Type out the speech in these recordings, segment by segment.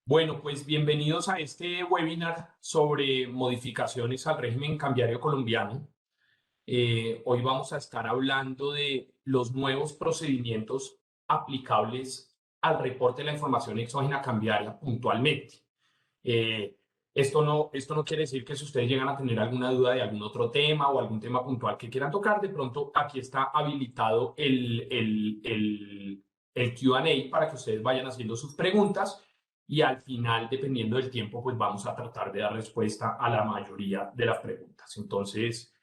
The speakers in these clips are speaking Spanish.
Bueno, pues bienvenidos a este webinar sobre modificaciones al régimen cambiario colombiano. Hoy vamos a estar hablando de los nuevos procedimientos aplicables al reporte de la información exógena cambiaria puntualmente. Eh, esto no quiere decir que si ustedes llegan a tener alguna duda de algún otro tema o algún tema puntual que quieran tocar, de pronto aquí está habilitado el Q&A para que ustedes vayan haciendo sus preguntas y al final, dependiendo del tiempo, pues vamos a tratar de dar respuesta a la mayoría de las preguntas. Entonces,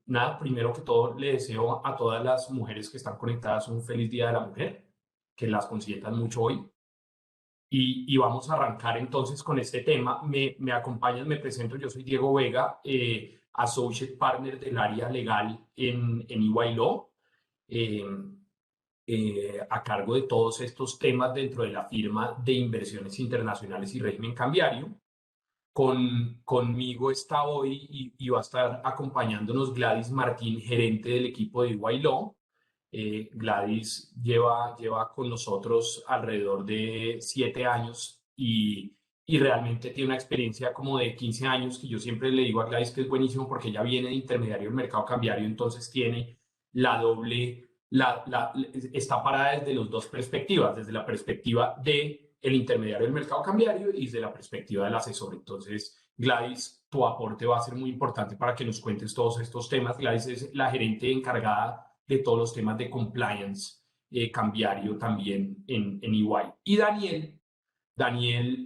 nada, primero que todo, le deseo a todas las mujeres que están conectadas un feliz Día de la Mujer, que las consientan mucho hoy. Y vamos a arrancar entonces con este tema. Me acompañan, me presento, yo soy Diego Vega, Associate Partner del área legal en EY Law, eh, a cargo de todos estos temas dentro de la firma de inversiones internacionales y régimen cambiario. Conmigo está hoy y va a estar acompañándonos Gladys Martín, gerente del equipo de EY Law. Gladys lleva con nosotros alrededor de 7 años y realmente tiene una experiencia como de 15 años que yo siempre le digo a Gladys que es buenísimo porque ella viene de intermediario del mercado cambiario, entonces tiene la doble, está parada desde las dos perspectivas, desde la perspectiva de el intermediario del mercado cambiario y desde la perspectiva del asesor. Entonces, Gladys, tu aporte va a ser muy importante para que nos cuentes todos estos temas. Gladys es la gerente encargada de todos los temas de compliance cambiario también en EY. Y Daniel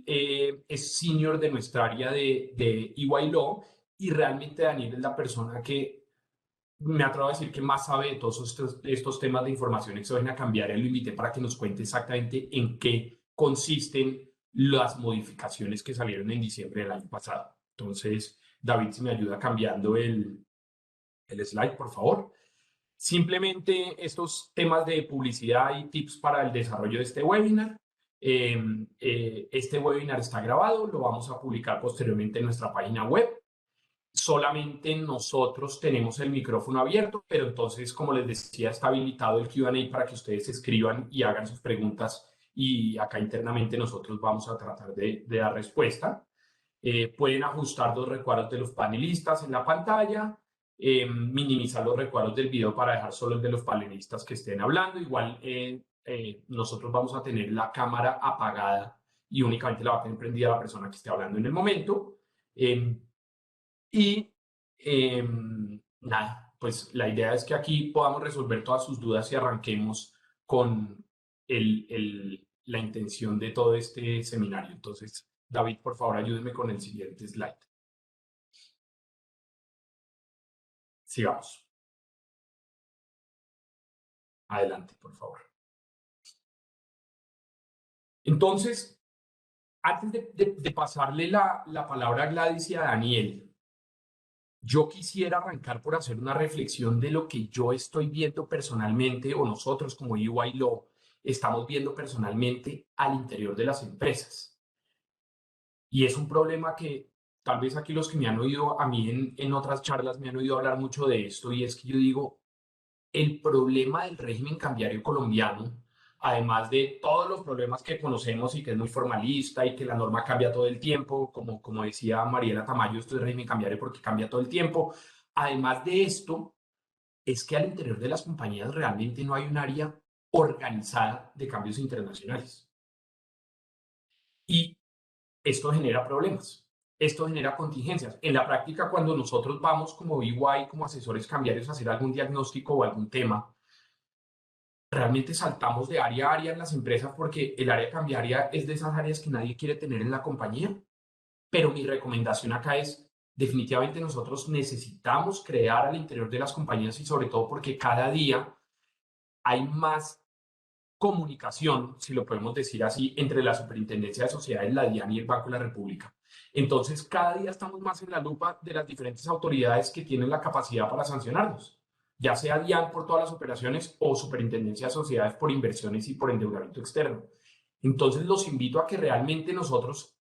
es senior de nuestra área de EY Law y realmente Daniel es la persona que me atrevo a decir que más sabe de todos estos temas de información exógena cambiaria. Lo invité para que nos cuente exactamente en qué consisten las modificaciones que salieron en diciembre del año pasado. Entonces, David, si me ayuda cambiando el slide, por favor. Simplemente estos temas de publicidad y tips para el desarrollo de este webinar. Este webinar está grabado, lo vamos a publicar posteriormente en nuestra página web. Solamente nosotros tenemos el micrófono abierto, pero entonces, como les decía, está habilitado el Q&A para que ustedes escriban y hagan sus preguntas y acá internamente nosotros vamos a tratar de dar respuesta. Pueden ajustar los recuadros de los panelistas en la pantalla, minimizar los recuadros del video para dejar solo el de los panelistas que estén hablando. Igual nosotros vamos a tener la cámara apagada y únicamente la va a tener prendida la persona que esté hablando en el momento. Y nada, pues la idea es que aquí podamos resolver todas sus dudas y arranquemos con la intención de todo este seminario. Entonces, David, por favor, ayúdeme con el siguiente slide. Sigamos. Adelante, por favor. Entonces, antes de pasarle la palabra a Gladys y a Daniel, yo quisiera arrancar por hacer una reflexión de lo que yo estoy viendo personalmente o nosotros como EY Law estamos viendo personalmente al interior de las empresas. Y es un problema que tal vez aquí los que me han oído a mí en otras charlas me han oído hablar mucho de esto y es que yo digo, el problema del régimen cambiario colombiano, además de todos los problemas que conocemos y que es muy formalista y que la norma cambia todo el tiempo, como decía Mariela Tamayo, esto es régimen cambiario porque cambia todo el tiempo. Además de esto, es que al interior de las compañías realmente no hay un área organizada de cambios internacionales. Y esto genera problemas. Esto genera contingencias. En la práctica, cuando nosotros vamos como EY, como asesores cambiarios, a hacer algún diagnóstico o algún tema, realmente saltamos de área a área en las empresas porque el área cambiaria es de esas áreas que nadie quiere tener en la compañía. Pero mi recomendación acá es, definitivamente nosotros necesitamos crear al interior de las compañías y sobre todo porque cada día hay más comunicación, si lo podemos decir así, entre la Superintendencia de Sociedades, la DIAN y el Banco de la República. Entonces, cada día estamos más en la lupa de las diferentes autoridades que tienen la capacidad para sancionarnos, ya sea DIAN por todas las operaciones o Superintendencia de Sociedades por inversiones y por endeudamiento externo. Entonces, los invito a que realmente nosotros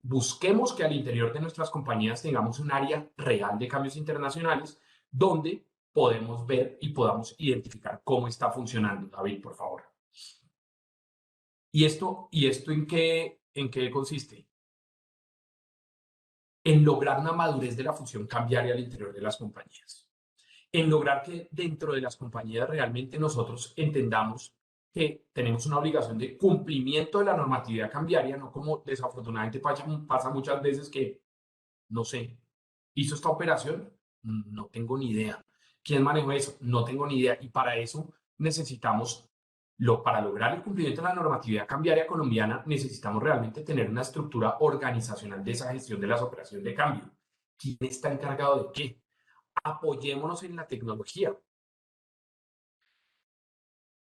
busquemos que al interior de nuestras compañías tengamos un área real de cambios internacionales donde podemos ver y podamos identificar cómo está funcionando. David, por favor. ¿Y esto ¿En qué consiste? En lograr una madurez de la función cambiaria al interior de las compañías. En lograr que dentro de las compañías realmente nosotros entendamos que tenemos una obligación de cumplimiento de la normatividad cambiaria, no como desafortunadamente pasa muchas veces que, no sé, hizo esta operación, no tengo ni idea. ¿Quién manejó eso? No tengo ni idea. Y para eso necesitamos, para lograr el cumplimiento de la normatividad cambiaria colombiana, necesitamos realmente tener una estructura organizacional de esa gestión de las operaciones de cambio. ¿Quién está encargado de qué? Apoyémonos en la tecnología.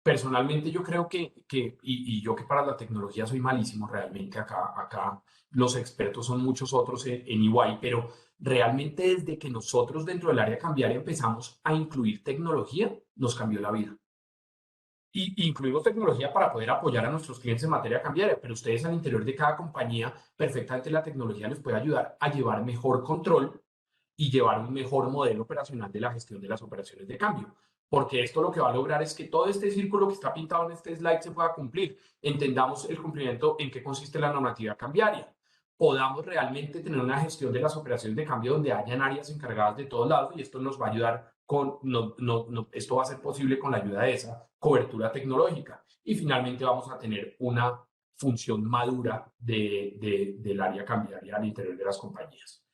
Personalmente yo creo y yo que para la tecnología soy malísimo realmente, acá los expertos son muchos otros en EY, pero realmente desde que nosotros dentro del área cambiaria empezamos a incluir tecnología, nos cambió la vida. Y incluimos tecnología para poder apoyar a nuestros clientes en materia cambiaria, pero ustedes al interior de cada compañía, perfectamente la tecnología les puede ayudar a llevar mejor control y llevar un mejor modelo operacional de la gestión de las operaciones de cambio. Porque esto lo que va a lograr es que todo este círculo que está pintado en este slide se pueda cumplir. Entendamos el cumplimiento, en qué consiste la normativa cambiaria. Podamos realmente tener una gestión de las operaciones de cambio donde hayan áreas encargadas de todos lados y esto nos va a ayudar esto va a ser posible con la ayuda de esa cobertura tecnológica. Y finalmente vamos a tener una función madura del área cambiaria al interior de las compañías.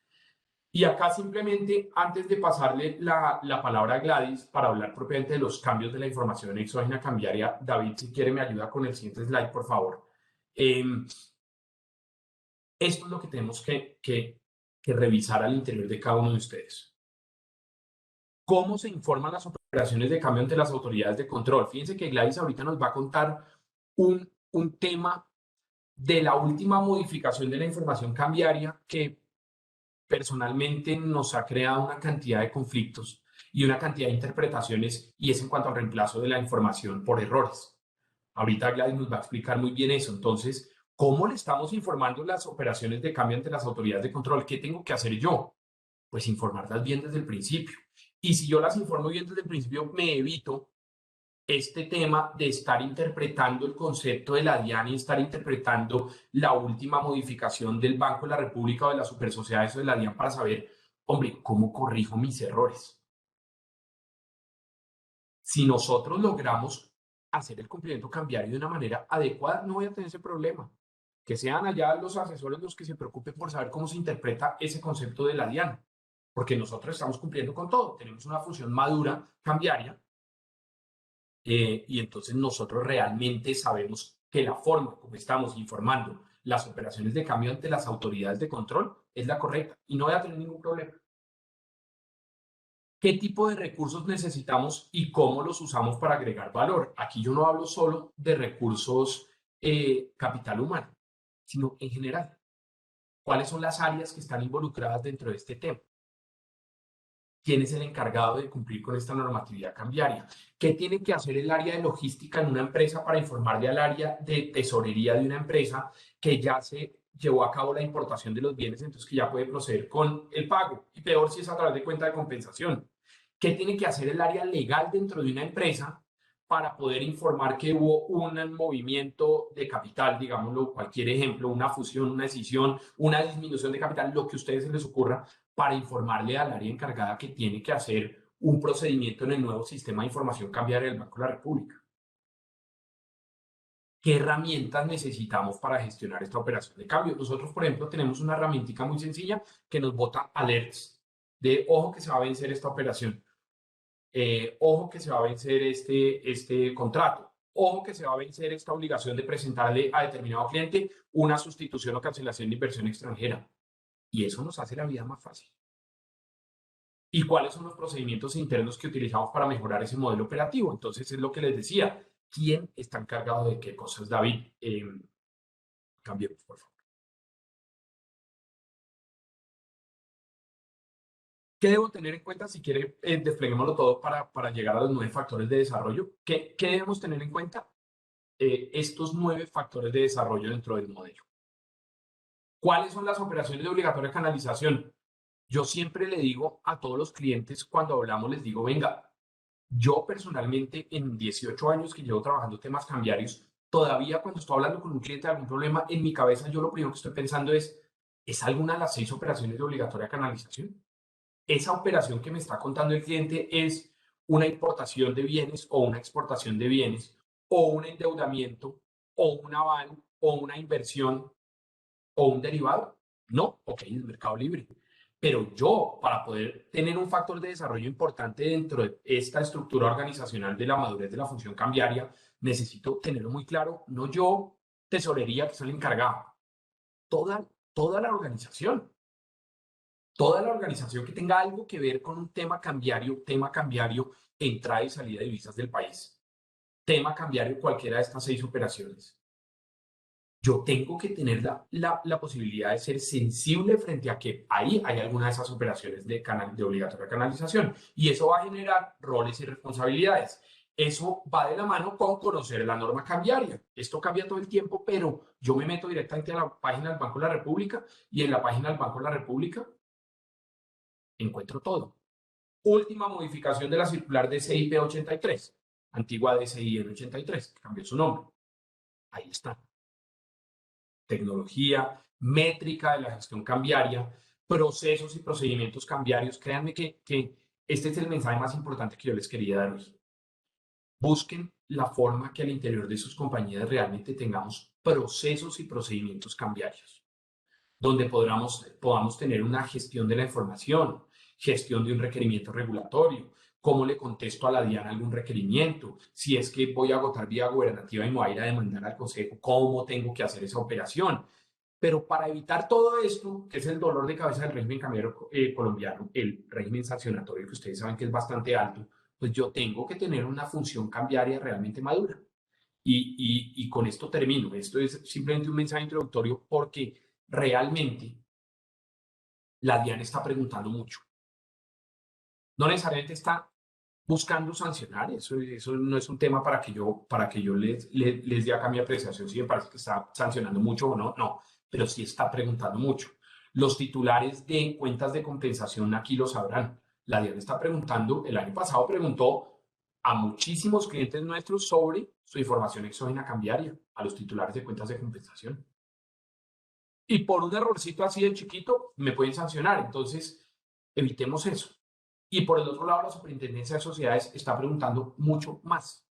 Y acá simplemente, antes de pasarle la palabra a Gladys para hablar propiamente de los cambios de la información exógena cambiaria, David, si quiere, me ayuda con el siguiente slide, por favor. Esto es lo que tenemos que revisar al interior de cada uno de ustedes. ¿Cómo se informan las operaciones de cambio ante las autoridades de control? Fíjense que Gladys ahorita nos va a contar un tema de la última modificación de la información cambiaria que personalmente nos ha creado una cantidad de conflictos y una cantidad de interpretaciones, y es en cuanto al reemplazo de la información por errores. Ahorita Gladys nos va a explicar muy bien eso. Entonces, ¿cómo le estamos informando las operaciones de cambio ante las autoridades de control? ¿Qué tengo que hacer yo? Pues informarlas bien desde el principio. Y si yo las informo bien desde el principio, me evito este tema de estar interpretando el concepto de la DIAN y estar interpretando la última modificación del Banco de la República o de las supersociedades o de la DIAN para saber, hombre, ¿cómo corrijo mis errores? Si nosotros logramos hacer el cumplimiento cambiario de una manera adecuada, no voy a tener ese problema. Que sean allá los asesores los que se preocupen por saber cómo se interpreta ese concepto de la DIAN, porque nosotros estamos cumpliendo con todo, tenemos una función madura cambiaria. Y entonces nosotros realmente sabemos que la forma como estamos informando las operaciones de cambio ante las autoridades de control es la correcta y no voy a tener ningún problema. ¿Qué tipo de recursos necesitamos y cómo los usamos para agregar valor? Aquí yo no hablo solo de recursos capital humano, sino en general. ¿Cuáles son las áreas que están involucradas dentro de este tema? ¿Quién es el encargado de cumplir con esta normatividad cambiaria? ¿Qué tiene que hacer el área de logística en una empresa para informarle al área de tesorería de una empresa que ya se llevó a cabo la importación de los bienes, entonces que ya puede proceder con el pago? Y peor si es a través de cuenta de compensación. ¿Qué tiene que hacer el área legal dentro de una empresa para poder informar que hubo un movimiento de capital, digámoslo, cualquier ejemplo, una fusión, una escisión, una disminución de capital, lo que a ustedes se les ocurra, para informarle al área encargada que tiene que hacer un procedimiento en el nuevo sistema de información cambiaria del Banco de la República? ¿Qué herramientas necesitamos para gestionar esta operación de cambio? Nosotros, por ejemplo, tenemos una herramienta muy sencilla que nos bota alerts de ojo que se va a vencer esta operación, ojo que se va a vencer este contrato, ojo que se va a vencer esta obligación de presentarle a determinado cliente una sustitución o cancelación de inversión extranjera. Y eso nos hace la vida más fácil. ¿Y cuáles son los procedimientos internos que utilizamos para mejorar ese modelo operativo? Entonces, es lo que les decía. ¿Quién está encargado de qué cosas, David? Cambiemos, por favor. ¿Qué debo tener en cuenta si quiere despleguémoslo todo para llegar a los 9 factores de desarrollo? ¿Qué debemos tener en cuenta? Estos 9 factores de desarrollo dentro del modelo. ¿Cuáles son las operaciones de obligatoria canalización? Yo siempre le digo a todos los clientes cuando hablamos, les digo, venga, yo personalmente en 18 años que llevo trabajando temas cambiarios, todavía cuando estoy hablando con un cliente de algún problema, en mi cabeza yo lo primero que estoy pensando ¿es alguna de las 6 operaciones de obligatoria canalización? ¿Esa operación que me está contando el cliente es una importación de bienes o una exportación de bienes o un endeudamiento o un aval o una inversión o un derivado? No, ok, es mercado libre. Pero yo, para poder tener un factor de desarrollo importante dentro de esta estructura organizacional de la madurez de la función cambiaria, necesito tenerlo muy claro, no yo, tesorería, que es el encargado, toda la organización. Toda la organización que tenga algo que ver con un tema cambiario, entrada y salida de divisas del país, tema cambiario cualquiera de estas 6 operaciones. Yo tengo que tener la posibilidad de ser sensible frente a que ahí hay alguna de esas operaciones de obligatoria canalización y eso va a generar roles y responsabilidades. Eso va de la mano con conocer la norma cambiaria. Esto cambia todo el tiempo, pero yo me meto directamente a la página del Banco de la República y en la página del Banco de la República encuentro todo. Última modificación de la circular DCIP 83, antigua DCIN 83, que cambió su nombre. Ahí está. Tecnología, métrica de la gestión cambiaria, procesos y procedimientos cambiarios. Créanme que este es el mensaje más importante que yo les quería dar hoy. Busquen la forma que al interior de sus compañías realmente tengamos procesos y procedimientos cambiarios, donde podamos tener una gestión de la información, gestión de un requerimiento regulatorio, cómo le contesto a la DIAN algún requerimiento, si es que voy a agotar vía gubernativa y me voy a ir a demandar al Consejo, cómo tengo que hacer esa operación. Pero para evitar todo esto, que es el dolor de cabeza del régimen cambiario colombiano, el régimen sancionatorio, que ustedes saben que es bastante alto, pues yo tengo que tener una función cambiaria realmente madura. Y con esto termino. Esto es simplemente un mensaje introductorio porque realmente la DIAN está preguntando mucho. No necesariamente está buscando sancionar, eso no es un tema para que yo les dé acá mi apreciación si me parece que está sancionando mucho o no, no, pero sí está preguntando mucho. Los titulares de cuentas de compensación aquí lo sabrán. La DIAN está preguntando, el año pasado preguntó a muchísimos clientes nuestros sobre su información exógena cambiaria, a los titulares de cuentas de compensación. Y por un errorcito así de chiquito me pueden sancionar. Entonces, evitemos eso. Y por el otro lado, la Superintendencia de Sociedades está preguntando mucho más.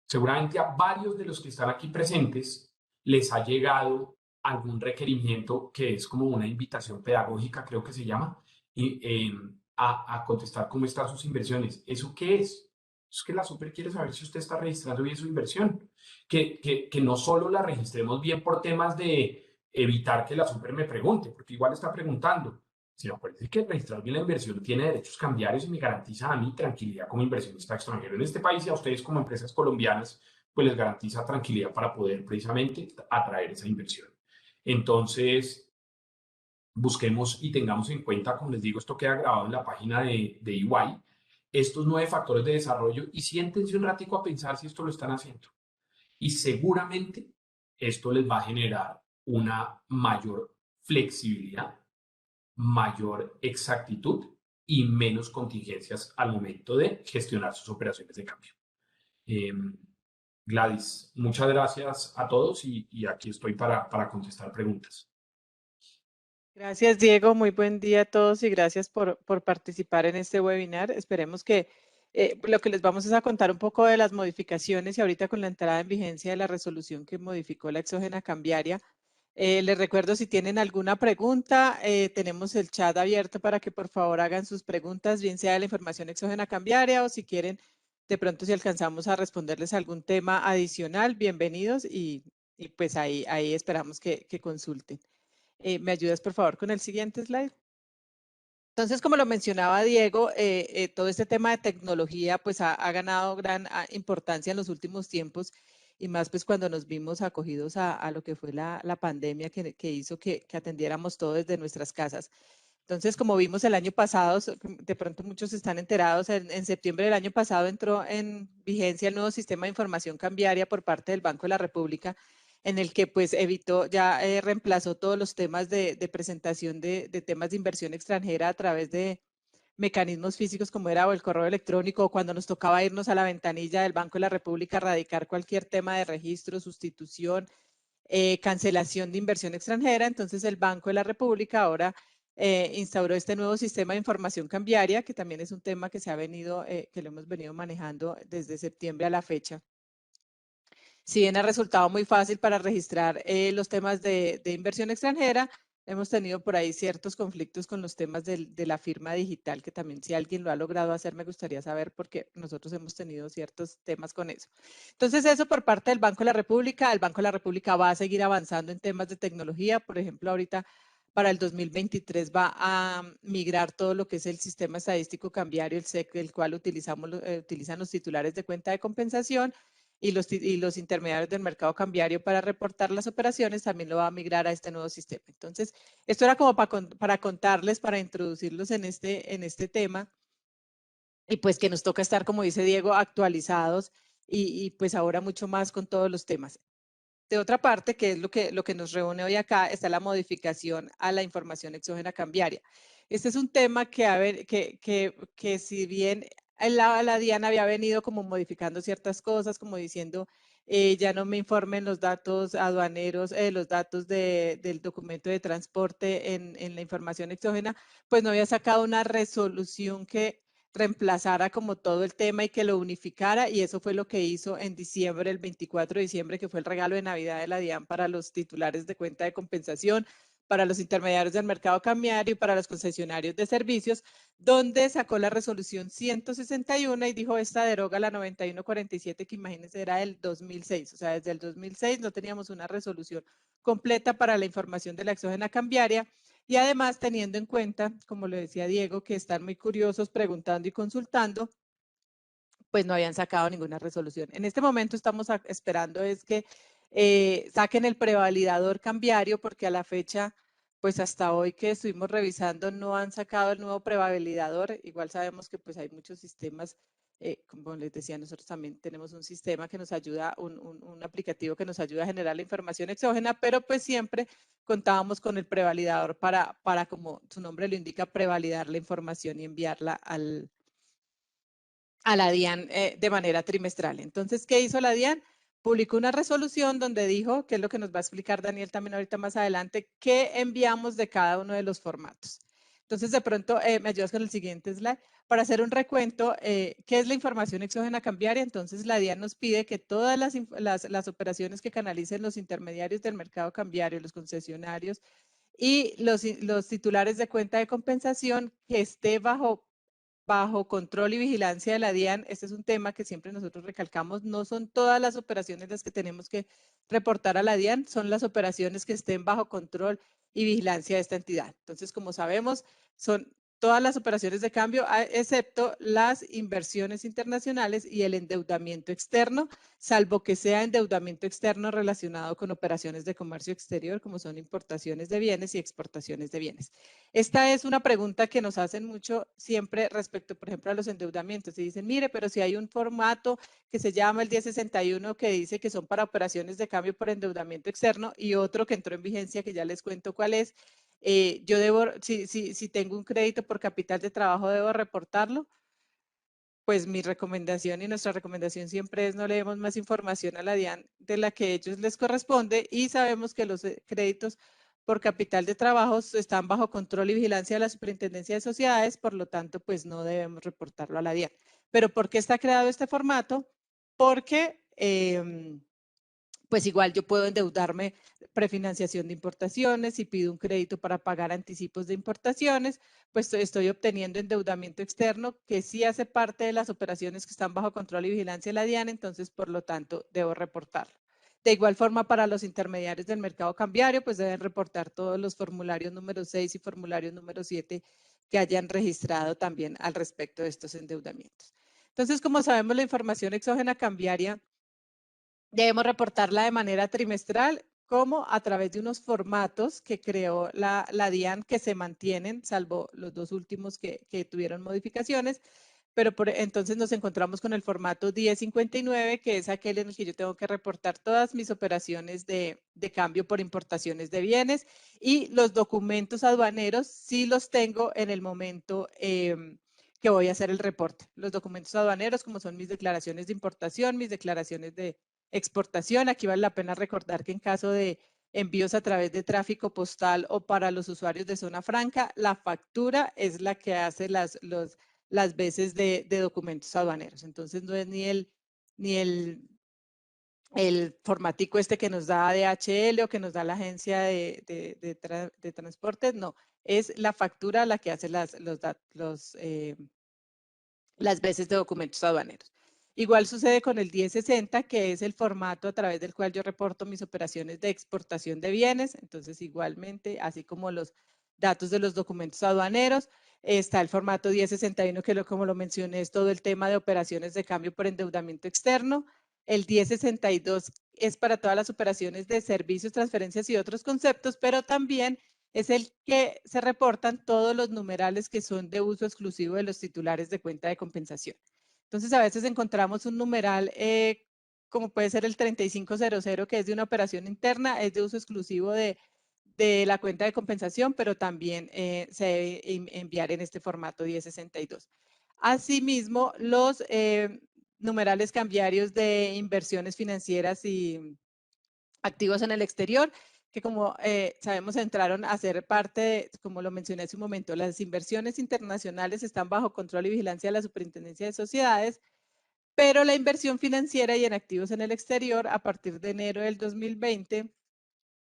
Seguramente a varios de los que están aquí presentes les ha llegado algún requerimiento que es como una invitación pedagógica, creo que se llama, y, a contestar cómo están sus inversiones. ¿Eso qué es? Es que la Super quiere saber si usted está registrando bien su inversión. Que no solo la registremos bien por temas de evitar que la Super me pregunte, porque igual está preguntando, sino parece que registrar bien la inversión tiene derechos cambiarios y me garantiza a mí tranquilidad como inversionista extranjero en este país y a ustedes como empresas colombianas, pues les garantiza tranquilidad para poder precisamente atraer esa inversión. Entonces, busquemos y tengamos en cuenta, como les digo, esto queda grabado en la página de EY, estos 9 factores de desarrollo y siéntense un ratico a pensar si esto lo están haciendo. Y seguramente esto les va a generar una mayor flexibilidad, mayor exactitud y menos contingencias al momento de gestionar sus operaciones de cambio. Eh, Gladys, muchas gracias a todos y aquí estoy para contestar preguntas. Gracias, Diego. Muy buen día a todos y gracias por participar en este webinar. Esperemos que lo que les vamos es a contar un poco de las modificaciones y ahorita con la entrada en vigencia de la resolución que modificó la exógena cambiaria. Les recuerdo si tienen alguna pregunta, tenemos el chat abierto para que por favor hagan sus preguntas, bien sea de la información exógena cambiaria o si quieren, de pronto si alcanzamos a responderles algún tema adicional, bienvenidos y pues ahí esperamos que consulten. ¿Me ayudas, por favor, con el siguiente slide? Entonces, como lo mencionaba Diego, todo este tema de tecnología pues ha ganado gran importancia en los últimos tiempos y más pues cuando nos vimos acogidos a lo que fue la pandemia que hizo que atendiéramos todo desde nuestras casas. Entonces, como vimos el año pasado, de pronto muchos están enterados, en septiembre del año pasado entró en vigencia el nuevo sistema de información cambiaria por parte del Banco de la República, en el que pues evitó, ya reemplazó todos los temas de presentación de temas de inversión extranjera a través de mecanismos físicos como era o el correo electrónico, o cuando nos tocaba irnos a la ventanilla del Banco de la República a radicar cualquier tema de registro, sustitución, cancelación de inversión extranjera. Entonces el Banco de la República ahora instauró este nuevo sistema de información cambiaria, que también es un tema que se ha venido, que lo hemos venido manejando desde septiembre a la fecha. Si bien ha resultado muy fácil para registrar los temas de inversión extranjera, hemos tenido por ahí ciertos conflictos con los temas de la firma digital, que también si alguien lo ha logrado hacer, me gustaría saber, porque nosotros hemos tenido ciertos temas con eso. Entonces, eso por parte del Banco de la República. El Banco de la República va a seguir avanzando en temas de tecnología. Por ejemplo, ahorita para el 2023 va a migrar todo lo que es el sistema estadístico cambiario, el SEC, el cual utilizan los titulares de cuenta de compensación, y los intermediarios del mercado cambiario para reportar las operaciones también lo va a migrar a este nuevo sistema. Entonces, esto era como para contarles, para introducirlos en este tema, y pues que nos toca estar, como dice Diego, actualizados y pues ahora mucho más con todos los temas. De otra parte, que es lo que nos reúne hoy acá, está la modificación a la información exógena cambiaria. Este es un tema que si bien la DIAN había venido como modificando ciertas cosas, como diciendo, ya no me informen los datos aduaneros, los datos del documento de transporte en la información exógena, pues no había sacado una resolución que reemplazara como todo el tema y que lo unificara, y eso fue lo que hizo en diciembre, el 24 de diciembre, que fue el regalo de Navidad de la DIAN para los titulares de cuenta de compensación, para los intermediarios del mercado cambiario y para los concesionarios de servicios, donde sacó la resolución 161 y dijo, esta deroga la 9147, que imagínense era del 2006, o sea, desde el 2006 no teníamos una resolución completa para la información de la exógena cambiaria. Y además, teniendo en cuenta, como lo decía Diego, que están muy curiosos preguntando y consultando, pues no habían sacado ninguna resolución. En este momento estamos esperando es que saquen el prevalidador cambiario, porque a la fecha, pues hasta hoy que estuvimos revisando, no han sacado el nuevo prevalidador. Igual sabemos que pues hay muchos sistemas, como les decía, nosotros también tenemos un sistema que nos ayuda, un aplicativo que nos ayuda a generar la información exógena, pero pues siempre contábamos con el prevalidador para, como su nombre lo indica, prevalidar la información y enviarla a la DIAN de manera trimestral. Entonces, ¿qué hizo la DIAN? Publicó una resolución donde dijo, que es lo que nos va a explicar Daniel también ahorita más adelante, qué enviamos de cada uno de los formatos. Entonces, de pronto, me ayudas con el siguiente slide. Para hacer un recuento, ¿qué es la información exógena cambiaria? Entonces, la DIAN nos pide que todas las operaciones que canalicen los intermediarios del mercado cambiario, los concesionarios y los titulares de cuenta de compensación, que esté bajo control y vigilancia de la DIAN. Este es un tema que siempre nosotros recalcamos, no son todas las operaciones las que tenemos que reportar a la DIAN, son las operaciones que estén bajo control y vigilancia de esta entidad. Entonces, como sabemos, son todas las operaciones de cambio, excepto las inversiones internacionales y el endeudamiento externo, salvo que sea endeudamiento externo relacionado con operaciones de comercio exterior, como son importaciones de bienes y exportaciones de bienes. Esta es una pregunta que nos hacen mucho siempre respecto, por ejemplo, a los endeudamientos. Y dicen, mire, pero si hay un formato que se llama el 1061 que dice que son para operaciones de cambio por endeudamiento externo, y otro que entró en vigencia, que ya les cuento cuál es, yo debo, si tengo un crédito por capital de trabajo, ¿debo reportarlo? Pues mi recomendación y nuestra recomendación siempre es no le demos más información a la DIAN de la que a ellos les corresponde, y sabemos que los créditos por capital de trabajos están bajo control y vigilancia de la Superintendencia de Sociedades, por lo tanto, pues no debemos reportarlo a la DIAN. ¿Pero por qué está creado este formato? Porque pues igual yo puedo endeudarme, prefinanciación de importaciones, y pido un crédito para pagar anticipos de importaciones, pues estoy obteniendo endeudamiento externo que sí hace parte de las operaciones que están bajo control y vigilancia de la DIAN, entonces por lo tanto debo reportarlo. De igual forma, para los intermediarios del mercado cambiario, pues deben reportar todos los formularios número 6 y formularios número 7 que hayan registrado también al respecto de estos endeudamientos. Entonces, como sabemos, la información exógena cambiaria debemos reportarla de manera trimestral, como a través de unos formatos que creó la DIAN, que se mantienen, salvo los dos últimos que tuvieron modificaciones. Pero entonces nos encontramos con el formato 1059, que es aquel en el que yo tengo que reportar todas mis operaciones de cambio por importaciones de bienes, y los documentos aduaneros sí los tengo en el momento que voy a hacer el reporte. Los documentos aduaneros, como son mis declaraciones de importación, mis declaraciones de exportación. Aquí vale la pena recordar que en caso de envíos a través de tráfico postal o para los usuarios de zona franca, la factura es la que hace las veces de documentos aduaneros. Entonces no es ni el formatico este que nos da DHL o que nos da la agencia de transportes, no, es la factura la que hace las veces de documentos aduaneros. Igual sucede con el 1060, que es el formato a través del cual yo reporto mis operaciones de exportación de bienes. Entonces, igualmente, así como los datos de los documentos aduaneros, está el formato 1061, que como lo mencioné, es todo el tema de operaciones de cambio por endeudamiento externo. El 1062 es para todas las operaciones de servicios, transferencias y otros conceptos, pero también es el que se reportan todos los numerales que son de uso exclusivo de los titulares de cuenta de compensación. Entonces, a veces encontramos un numeral como puede ser el 3500, que es de una operación interna, es de uso exclusivo de la cuenta de compensación, pero también se debe enviar en este formato 1062. Asimismo, los numerales cambiarios de inversiones financieras y activos en el exterior, que como sabemos entraron a ser parte de, como lo mencioné hace un momento, las inversiones internacionales están bajo control y vigilancia de la Superintendencia de Sociedades, pero la inversión financiera y en activos en el exterior a partir de enero del 2020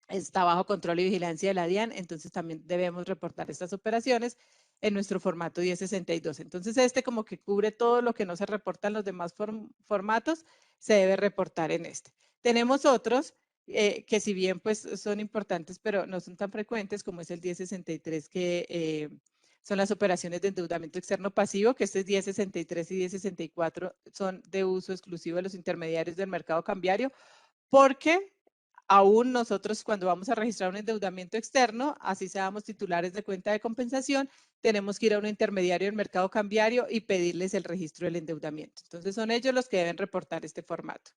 está bajo control y vigilancia de la DIAN, entonces también debemos reportar estas operaciones en nuestro formato 1062. Entonces este como que cubre todo lo que no se reporta en los demás formatos, se debe reportar en este. Tenemos otros que si bien pues son importantes, pero no son tan frecuentes, como es el 1063, que son las operaciones de endeudamiento externo pasivo, que este es 1063 y 1064 son de uso exclusivo de los intermediarios del mercado cambiario, porque aún nosotros cuando vamos a registrar un endeudamiento externo, así seamos titulares de cuenta de compensación, tenemos que ir a un intermediario del mercado cambiario y pedirles el registro del endeudamiento. Entonces son ellos los que deben reportar este formato.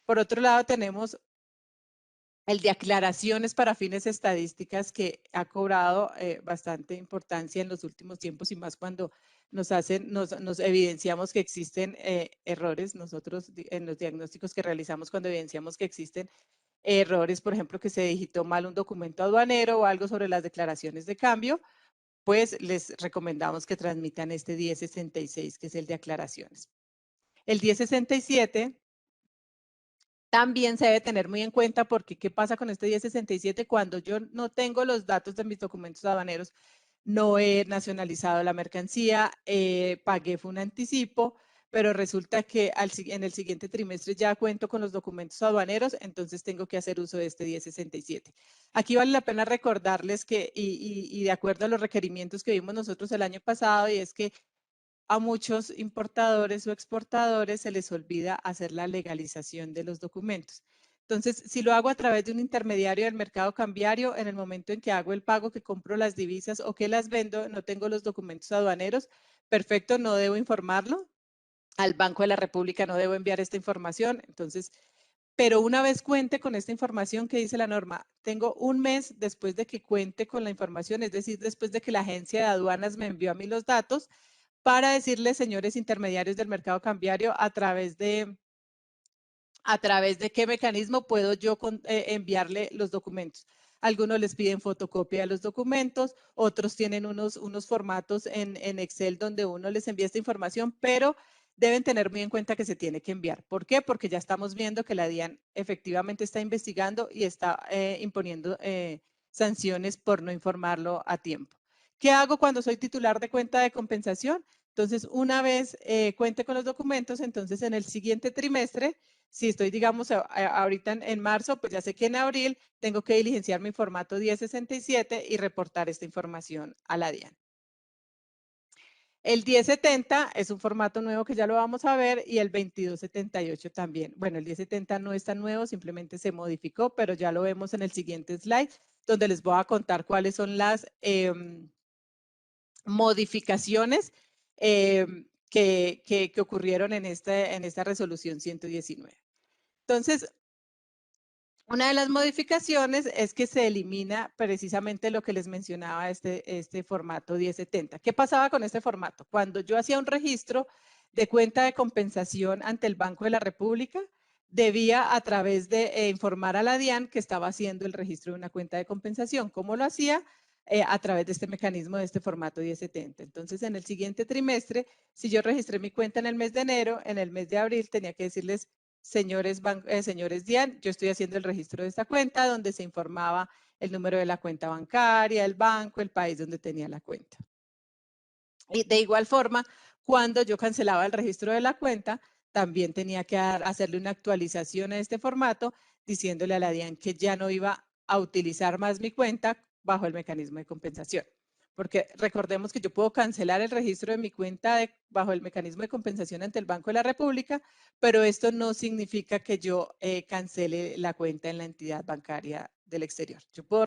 Por otro lado, tenemos el de aclaraciones para fines estadísticas, que ha cobrado bastante importancia en los últimos tiempos y más cuando nos evidenciamos que existen errores nosotros en los diagnósticos que realizamos, cuando evidenciamos que existen errores, por ejemplo, que se digitó mal un documento aduanero o algo sobre las declaraciones de cambio, pues les recomendamos que transmitan este 1066, que es el de aclaraciones. El 1067 también se debe tener muy en cuenta, porque ¿qué pasa con este 1067? Cuando yo no tengo los datos de mis documentos aduaneros, no he nacionalizado la mercancía, pagué fue un anticipo, pero resulta que en el siguiente trimestre ya cuento con los documentos aduaneros, entonces tengo que hacer uso de este 1067. Aquí vale la pena recordarles que, y de acuerdo a los requerimientos que vimos nosotros el año pasado, y es que a muchos importadores o exportadores se les olvida hacer la legalización de los documentos. Entonces, si lo hago a través de un intermediario del mercado cambiario, en el momento en que hago el pago, que compro las divisas o que las vendo, no tengo los documentos aduaneros, perfecto, no debo informarlo. Al Banco de la República no debo enviar esta información. Entonces, pero una vez cuente con esta información, que dice la norma, tengo un mes después de que cuente con la información, es decir, después de que la agencia de aduanas me envió a mí los datos, para decirles, señores intermediarios del mercado cambiario, a través de qué mecanismo puedo yo enviarle los documentos. Algunos les piden fotocopia de los documentos, otros tienen unos formatos en Excel donde uno les envía esta información, pero deben tener muy en cuenta que se tiene que enviar. ¿Por qué? Porque ya estamos viendo que la DIAN efectivamente está investigando y está imponiendo sanciones por no informarlo a tiempo. ¿Qué hago cuando soy titular de cuenta de compensación? Entonces, una vez cuente con los documentos, entonces en el siguiente trimestre, si estoy, digamos, ahorita en marzo, pues ya sé que en abril tengo que diligenciar mi formato 1067 y reportar esta información a la DIAN. El 1070 es un formato nuevo que ya lo vamos a ver, y el 2278 también. Bueno, el 1070 no es tan nuevo, simplemente se modificó, pero ya lo vemos en el siguiente slide, donde les voy a contar cuáles son las modificaciones que ocurrieron en esta resolución 119. Entonces, Una de las modificaciones es que se elimina precisamente lo que les mencionaba, este formato 1070. ¿Qué pasaba con este formato? Cuando yo hacía un registro de cuenta de compensación ante el Banco de la República, debía a través de informar a la DIAN que estaba haciendo el registro de una cuenta de compensación. ¿Cómo lo hacía? A través de este mecanismo, de este formato 1070. Entonces, en el siguiente trimestre, si yo registré mi cuenta en el mes de enero, en el mes de abril tenía que decirles: señores DIAN, yo estoy haciendo el registro de esta cuenta, donde se informaba el número de la cuenta bancaria, el banco, el país donde tenía la cuenta. Y de igual forma, cuando yo cancelaba el registro de la cuenta, también tenía que hacerle una actualización a este formato, diciéndole a la DIAN que ya no iba a utilizar más mi cuenta bajo el mecanismo de compensación. Porque recordemos que yo puedo cancelar el registro de mi cuenta bajo el mecanismo de compensación ante el Banco de la República, pero esto no significa que yo cancele la cuenta en la entidad bancaria del exterior. Yo puedo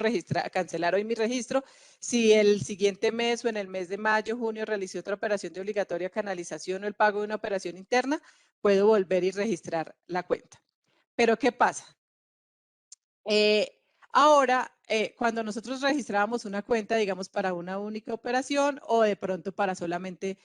cancelar hoy mi registro. Si el siguiente mes o en el mes de mayo, junio, realicé otra operación de obligatoria canalización o el pago de una operación interna, puedo volver y registrar la cuenta. Pero ¿qué pasa? Ahora, cuando nosotros registrábamos una cuenta, digamos, para una única operación o de pronto para solamente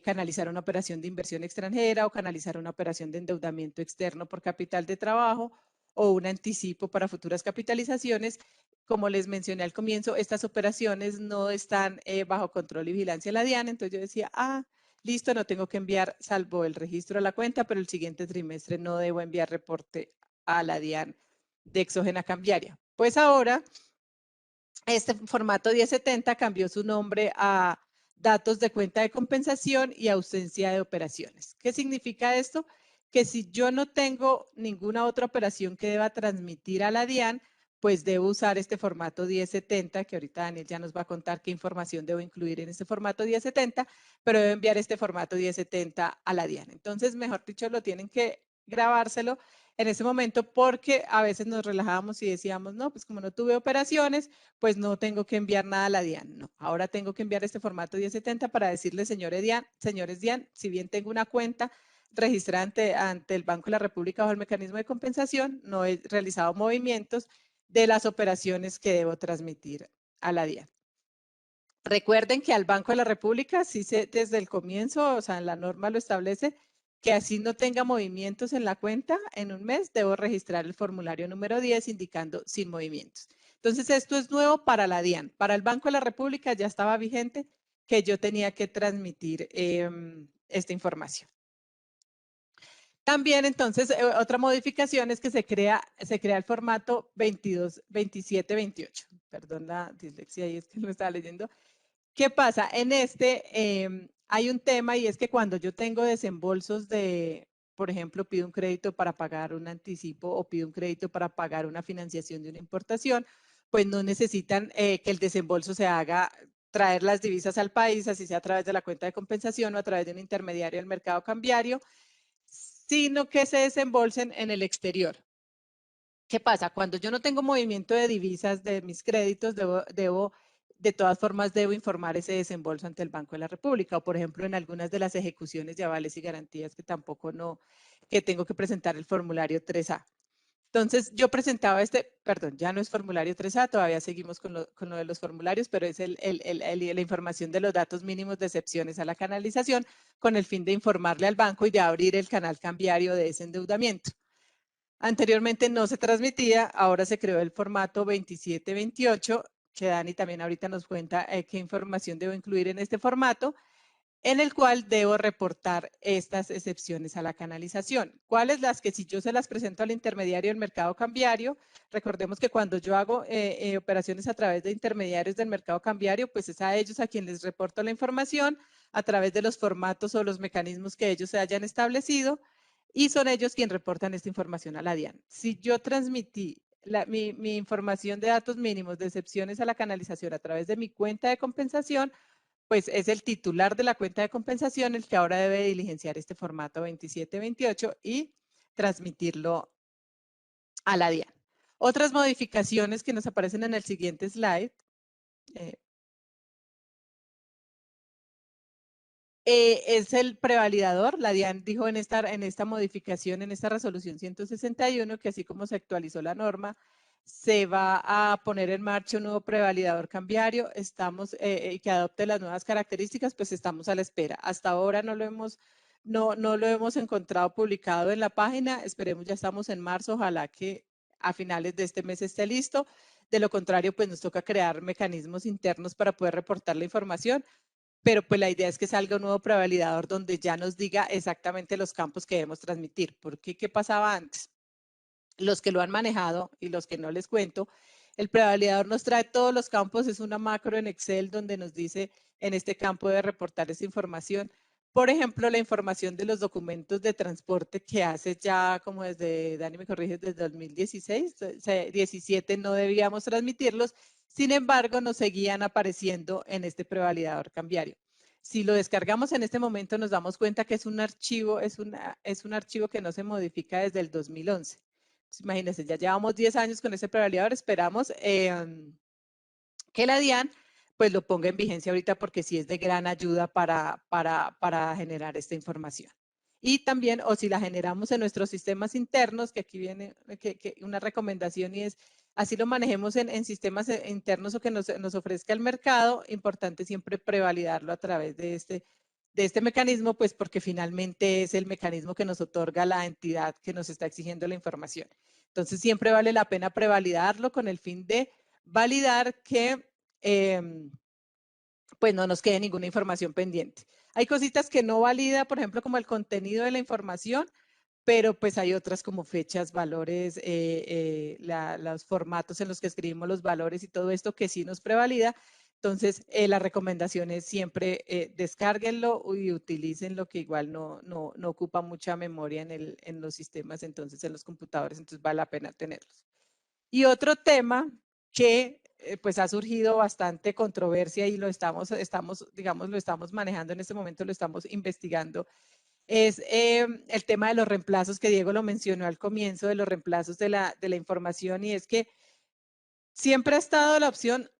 canalizar una operación de inversión extranjera o canalizar una operación de endeudamiento externo por capital de trabajo o un anticipo para futuras capitalizaciones, como les mencioné al comienzo, estas operaciones no están bajo control y vigilancia de la DIAN. Entonces yo decía, listo, no tengo que enviar, salvo el registro a la cuenta, pero el siguiente trimestre no debo enviar reporte a la DIAN de exógena cambiaria. Pues ahora, este formato 1070 cambió su nombre a datos de cuenta de compensación y ausencia de operaciones. ¿Qué significa esto? Que si yo no tengo ninguna otra operación que deba transmitir a la DIAN, pues debo usar este formato 1070, que ahorita Daniel ya nos va a contar qué información debo incluir en este formato 1070, pero debo enviar este formato 1070 a la DIAN. Entonces, mejor dicho, lo tienen que grabárselo en ese momento, porque a veces nos relajábamos y decíamos, no, pues como no tuve operaciones, pues no tengo que enviar nada a la DIAN. No, ahora tengo que enviar este formato 1070 para decirle, señores DIAN, si bien tengo una cuenta registrada ante el Banco de la República bajo el mecanismo de compensación, no he realizado movimientos de las operaciones que debo transmitir a la DIAN. Recuerden que al Banco de la República, sí desde el comienzo, o sea, la norma lo establece, que así no tenga movimientos en la cuenta en un mes, debo registrar el formulario número 10 indicando sin movimientos. Entonces, esto es nuevo para la DIAN. Para el Banco de la República ya estaba vigente que yo tenía que transmitir esta información. También, entonces, otra modificación es que se crea el formato 2728. Perdón la dislexia, ahí es que lo estaba leyendo. ¿Qué pasa? En hay un tema, y es que cuando yo tengo desembolsos por ejemplo, pido un crédito para pagar un anticipo o pido un crédito para pagar una financiación de una importación, pues no necesitan que el desembolso se haga traer las divisas al país, así sea a través de la cuenta de compensación o a través de un intermediario del mercado cambiario, sino que se desembolsen en el exterior. ¿Qué pasa? Cuando yo no tengo movimiento de divisas de mis créditos, de todas formas, debo informar ese desembolso ante el Banco de la República, o por ejemplo, en algunas de las ejecuciones de avales y garantías que tampoco que tengo que presentar el formulario 3A. Entonces, yo presentaba perdón, ya no es formulario 3A, todavía seguimos con lo de los formularios, pero es la información de los datos mínimos de excepciones a la canalización, con el fin de informarle al banco y de abrir el canal cambiario de ese endeudamiento. Anteriormente no se transmitía, ahora se creó el formato 2728, que Dani también ahorita nos cuenta qué información debo incluir en este formato, en el cual debo reportar estas excepciones a la canalización. ¿Cuáles? Las que si yo se las presento al intermediario del mercado cambiario, recordemos que cuando yo hago operaciones a través de intermediarios del mercado cambiario, pues es a ellos a quienes les reporto la información a través de los formatos o los mecanismos que ellos se hayan establecido, y son ellos quienes reportan esta información a la DIAN. Si yo transmití mi información de datos mínimos de excepciones a la canalización a través de mi cuenta de compensación, pues es el titular de la cuenta de compensación el que ahora debe diligenciar este formato 2728 y transmitirlo a la DIAN. Otras modificaciones que nos aparecen en el siguiente slide es el prevalidador. La DIAN dijo en esta modificación, en esta resolución 161, que así como se actualizó la norma, se va a poner en marcha un nuevo prevalidador cambiario. Estamos, que adopte las nuevas características, pues estamos a la espera. Hasta ahora no lo hemos encontrado publicado en la página. Esperemos, ya estamos en marzo, ojalá que a finales de este mes esté listo. De lo contrario, pues nos toca crear mecanismos internos para poder reportar la información, pero pues la idea es que salga un nuevo prevalidador donde ya nos diga exactamente los campos que debemos transmitir. Porque ¿qué pasaba antes? Los que lo han manejado y los que no les cuento, el prevalidador nos trae todos los campos, es una macro en Excel donde nos dice en este campo de reportar esa información. Por ejemplo, la información de los documentos de transporte que hace ya como desde, Dani me corrige, desde 2016, 17 no debíamos transmitirlos, sin embargo nos seguían apareciendo en este prevalidador cambiario. Si lo descargamos en este momento nos damos cuenta que es un archivo, es un archivo que no se modifica desde el 2011. Imagínense, ya llevamos 10 años con ese prevalidador, esperamos que la DIAN pues lo ponga en vigencia ahorita porque sí es de gran ayuda para generar esta información. Y también, o si la generamos en nuestros sistemas internos, que aquí viene una recomendación y es, así lo manejemos en sistemas internos o que nos ofrezca el mercado, importante siempre prevalidarlo a través de este mecanismo, pues porque finalmente es el mecanismo que nos otorga la entidad que nos está exigiendo la información. Entonces siempre vale la pena prevalidarlo con el fin de validar que pues no nos quede ninguna información pendiente. Hay cositas que no valida, por ejemplo, como el contenido de la información, pero pues hay otras como fechas, valores, los formatos en los que escribimos los valores y todo esto que sí nos prevalida. Entonces, la recomendación es siempre descárguenlo y utilicen lo que igual no ocupa mucha memoria en los sistemas, entonces en los computadores, entonces vale la pena tenerlos. Y otro tema que pues ha surgido bastante controversia y lo estamos manejando en este momento, lo estamos investigando, es el tema de los reemplazos que Diego lo mencionó al comienzo, de los reemplazos de la información, y es que siempre ha estado la opción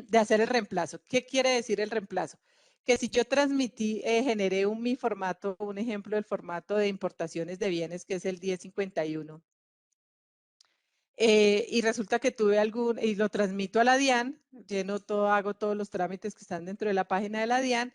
de hacer el reemplazo. ¿Qué quiere decir el reemplazo? Que si yo transmití, generé mi formato, un ejemplo del formato de importaciones de bienes, que es el 1051, y resulta que tuve y lo transmito a la DIAN, hago todos los trámites que están dentro de la página de la DIAN.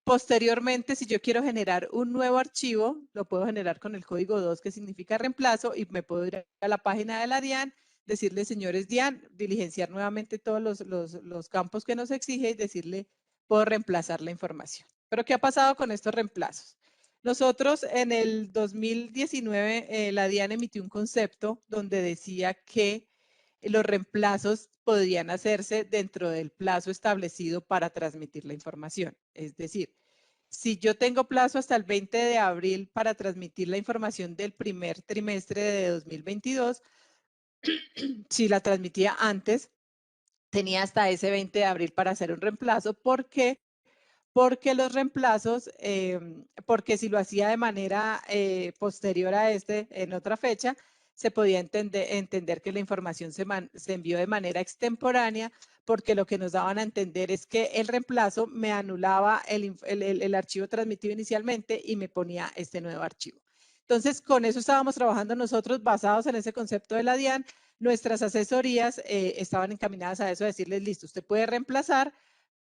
Posteriormente, si yo quiero generar un nuevo archivo, lo puedo generar con el código 2, que significa reemplazo, y me puedo ir a la página de la DIAN, decirle, señores DIAN, diligenciar nuevamente todos los campos que nos exige y decirle, puedo reemplazar la información. Pero ¿qué ha pasado con estos reemplazos? Nosotros en el 2019, la DIAN emitió un concepto donde decía que los reemplazos podían hacerse dentro del plazo establecido para transmitir la información. Es decir, si yo tengo plazo hasta el 20 de abril para transmitir la información del primer trimestre de 2022, si la transmitía antes, tenía hasta ese 20 de abril para hacer un reemplazo. ¿Por qué? Porque los reemplazos, porque si lo hacía de manera posterior a en otra fecha, se podía entender que la información se envió de manera extemporánea, porque lo que nos daban a entender es que el reemplazo me anulaba el archivo transmitido inicialmente y me ponía este nuevo archivo. Entonces, con eso estábamos trabajando nosotros basados en ese concepto de la DIAN. Nuestras asesorías estaban encaminadas a eso, a decirles, listo, usted puede reemplazar,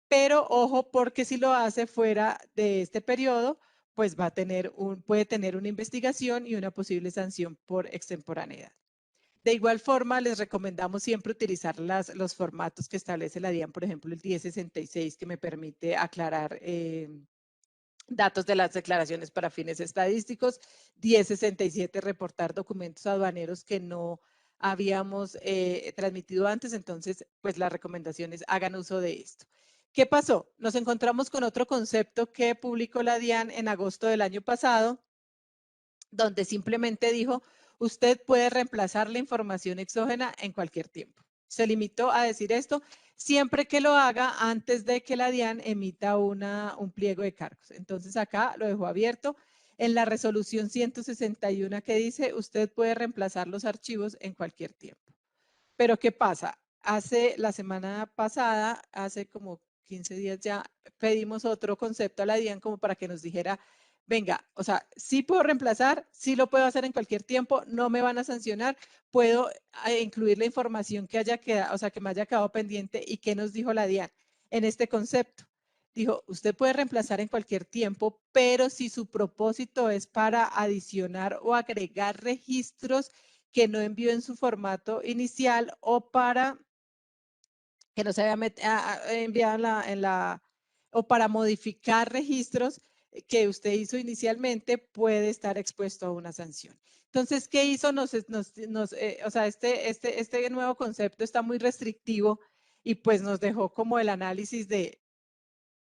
pero ojo, porque si lo hace fuera de este periodo, pues puede tener una investigación y una posible sanción por extemporaneidad. De igual forma, les recomendamos siempre utilizar los formatos que establece la DIAN, por ejemplo, el 1066, que me permite aclarar datos de las declaraciones para fines estadísticos, 1067, reportar documentos aduaneros que no habíamos transmitido antes, entonces, pues las recomendaciones hagan uso de esto. ¿Qué pasó? Nos encontramos con otro concepto que publicó la DIAN en agosto del año pasado, donde simplemente dijo, usted puede reemplazar la información exógena en cualquier tiempo. Se limitó a decir esto siempre que lo haga antes de que la DIAN emita un pliego de cargos. Entonces acá lo dejo abierto. En la resolución 161 que dice, usted puede reemplazar los archivos en cualquier tiempo. Pero ¿qué pasa? La semana pasada, hace como 15 días ya pedimos otro concepto a la DIAN como para que nos dijera, venga, o sea, sí puedo reemplazar, sí lo puedo hacer en cualquier tiempo, no me van a sancionar, puedo incluir la información que haya quedado, o sea, que me haya quedado pendiente. ¿Y qué nos dijo la DIAN en este concepto? Dijo, usted puede reemplazar en cualquier tiempo, pero si su propósito es para adicionar o agregar registros que no envió en su formato inicial o para que no se había enviado o para modificar registros que usted hizo inicialmente, puede estar expuesto a una sanción. Entonces, ¿qué hizo? O sea, este nuevo concepto está muy restrictivo y pues nos dejó como el análisis de,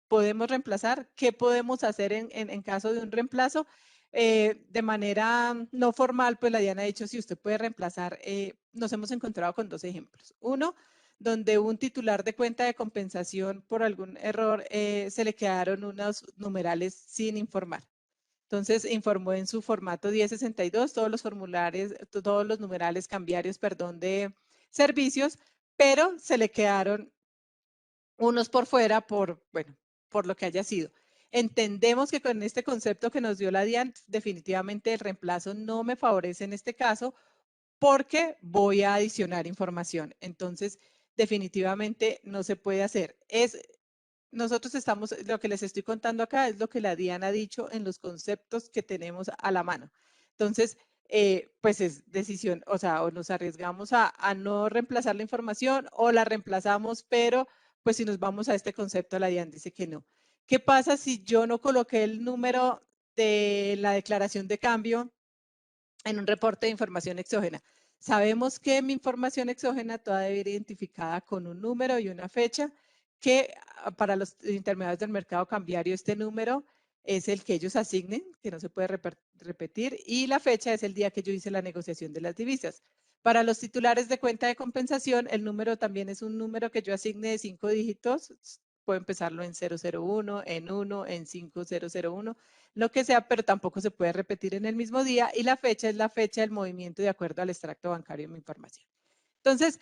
¿podemos reemplazar? ¿Qué podemos hacer en caso de un reemplazo? De manera no formal, pues la DIAN ha dicho, si usted puede reemplazar, nos hemos encontrado con 2 ejemplos. Uno, donde un titular de cuenta de compensación por algún error se le quedaron unos numerales sin informar. Entonces, informó en su formato 1062 todos los formularios, todos los numerales cambiarios, perdón, de servicios, pero se le quedaron unos por fuera bueno, por lo que haya sido. Entendemos que con este concepto que nos dio la DIAN, definitivamente el reemplazo no me favorece en este caso porque voy a adicionar información. Entonces, definitivamente no se puede hacer. Nosotros estamos, lo que les estoy contando acá es lo que la DIAN ha dicho en los conceptos que tenemos a la mano. Entonces, pues es decisión, o sea, o nos arriesgamos a no reemplazar la información o la reemplazamos, pero pues si nos vamos a este concepto, la DIAN dice que no. ¿Qué pasa si yo no coloqué el número de la declaración de cambio en un reporte de información exógena? Sabemos que mi información exógena toda debe ir identificada con un número y una fecha, que para los intermediarios del mercado cambiario este número es el que ellos asignen, que no se puede repetir, y la fecha es el día que yo hice la negociación de las divisas. Para los titulares de cuenta de compensación, el número también es un número que yo asigne de 5 dígitos. Puedo empezarlo en 001, en 1, en 5001, lo que sea, pero tampoco se puede repetir en el mismo día, y la fecha es la fecha del movimiento de acuerdo al extracto bancario de mi información. Entonces,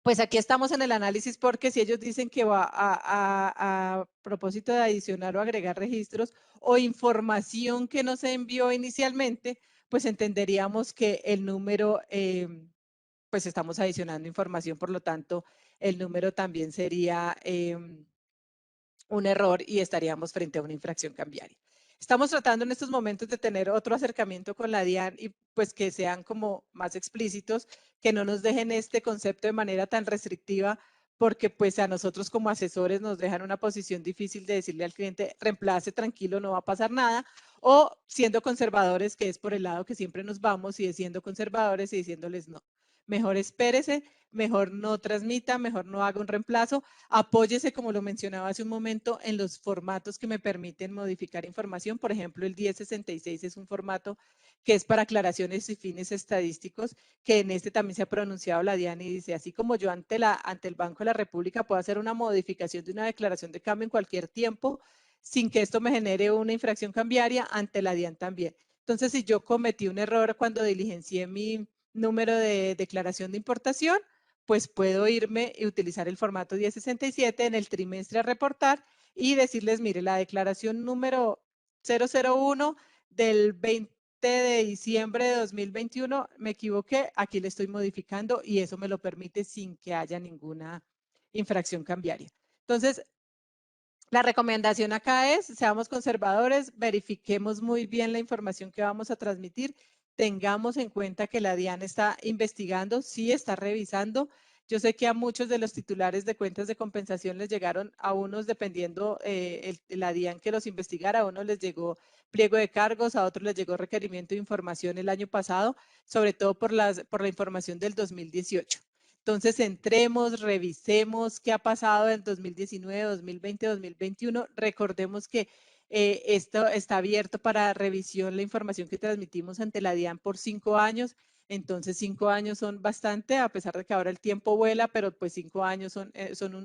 pues aquí estamos en el análisis porque si ellos dicen que va a propósito de adicionar o agregar registros o información que no se envió inicialmente, pues entenderíamos que el número, pues estamos adicionando información, por lo tanto, el número también sería un error y estaríamos frente a una infracción cambiaria. Estamos tratando en estos momentos de tener otro acercamiento con la DIAN y pues que sean como más explícitos, que no nos dejen este concepto de manera tan restrictiva, porque pues a nosotros como asesores nos dejan una posición difícil de decirle al cliente, reemplace tranquilo, no va a pasar nada, o siendo conservadores, que es por el lado que siempre nos vamos, y siendo conservadores y diciéndoles no. Mejor espérese, mejor no transmita, mejor no haga un reemplazo, apóyese, como lo mencionaba hace un momento, en los formatos que me permiten modificar información. Por ejemplo, el 1066 es un formato que es para aclaraciones y fines estadísticos, que en este también se ha pronunciado la DIAN y dice, así como yo ante el Banco de la República puedo hacer una modificación de una declaración de cambio en cualquier tiempo, sin que esto me genere una infracción cambiaria, ante la DIAN también. Entonces, si yo cometí un error cuando diligencié mi número de declaración de importación, pues puedo irme y utilizar el formato 1067 en el trimestre a reportar y decirles, mire, la declaración número 001 del 20 de diciembre de 2021, me equivoqué, aquí le estoy modificando y eso me lo permite sin que haya ninguna infracción cambiaria. Entonces, la recomendación acá es, seamos conservadores, verifiquemos muy bien la información que vamos a transmitir, tengamos en cuenta que la DIAN está investigando, sí está revisando. Yo sé que a muchos de los titulares de cuentas de compensación les llegaron, a unos dependiendo la DIAN que los investigara, a unos les llegó pliego de cargos, a otros les llegó requerimiento de información el año pasado, sobre todo por la información del 2018. Entonces, entremos, revisemos qué ha pasado en 2019, 2020, 2021. Recordemos que esto está abierto para revisión, la información que transmitimos ante la DIAN por 5 años. Entonces, 5 años son bastante, a pesar de que ahora el tiempo vuela, pero pues 5 años son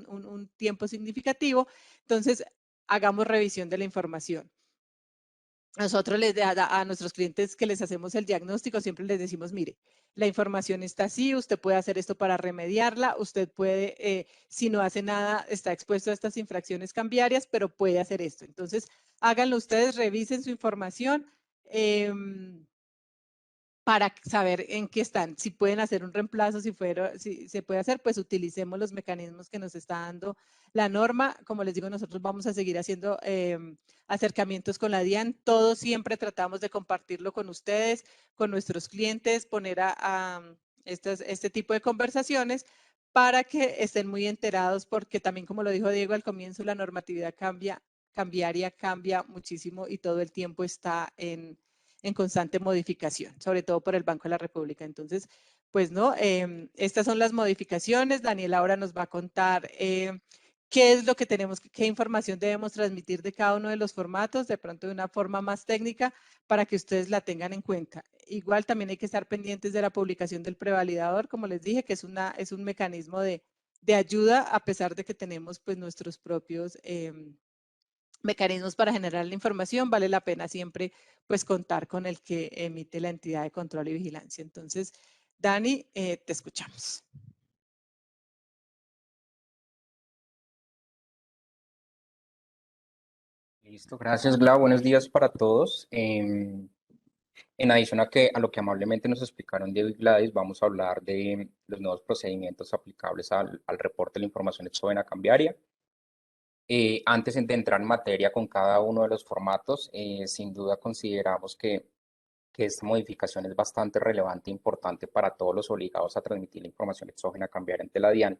un tiempo significativo. Entonces, hagamos revisión de la información. nosotros a nuestros clientes que les hacemos el diagnóstico, siempre les decimos, mire, la información está así, usted puede hacer esto para remediarla, usted puede, si no hace nada, está expuesto a estas infracciones cambiarias, pero puede hacer esto. Entonces, háganlo ustedes, revisen su información. Para saber en qué están. Si pueden hacer un reemplazo, si se puede hacer, pues utilicemos los mecanismos que nos está dando la norma. Como les digo, nosotros vamos a seguir haciendo acercamientos con la DIAN. Todos siempre tratamos de compartirlo con ustedes, con nuestros clientes, poner este tipo de conversaciones para que estén muy enterados, porque también, como lo dijo Diego al comienzo, la normatividad cambiaria cambia muchísimo y todo el tiempo está en constante modificación, sobre todo por el Banco de la República. Entonces, pues no, estas son las modificaciones. Daniel ahora nos va a contar qué es lo que tenemos, qué información debemos transmitir de cada uno de los formatos, de pronto de una forma más técnica, para que ustedes la tengan en cuenta. Igual también hay que estar pendientes de la publicación del prevalidador, como les dije, que es un mecanismo de ayuda, a pesar de que tenemos pues nuestros propios mecanismos para generar la información, vale la pena siempre pues contar con el que emite la entidad de control y vigilancia. Entonces, Dani, te escuchamos. Listo, gracias, Glau. Buenos días para todos. En adición a lo que amablemente nos explicaron Diego y Gladys, vamos a hablar de los nuevos procedimientos aplicables al reporte de la información exógena cambiaria. Antes de entrar en materia con cada uno de los formatos, sin duda consideramos que esta modificación es bastante relevante e importante para todos los obligados a transmitir la información exógena cambiaria ante la DIAN,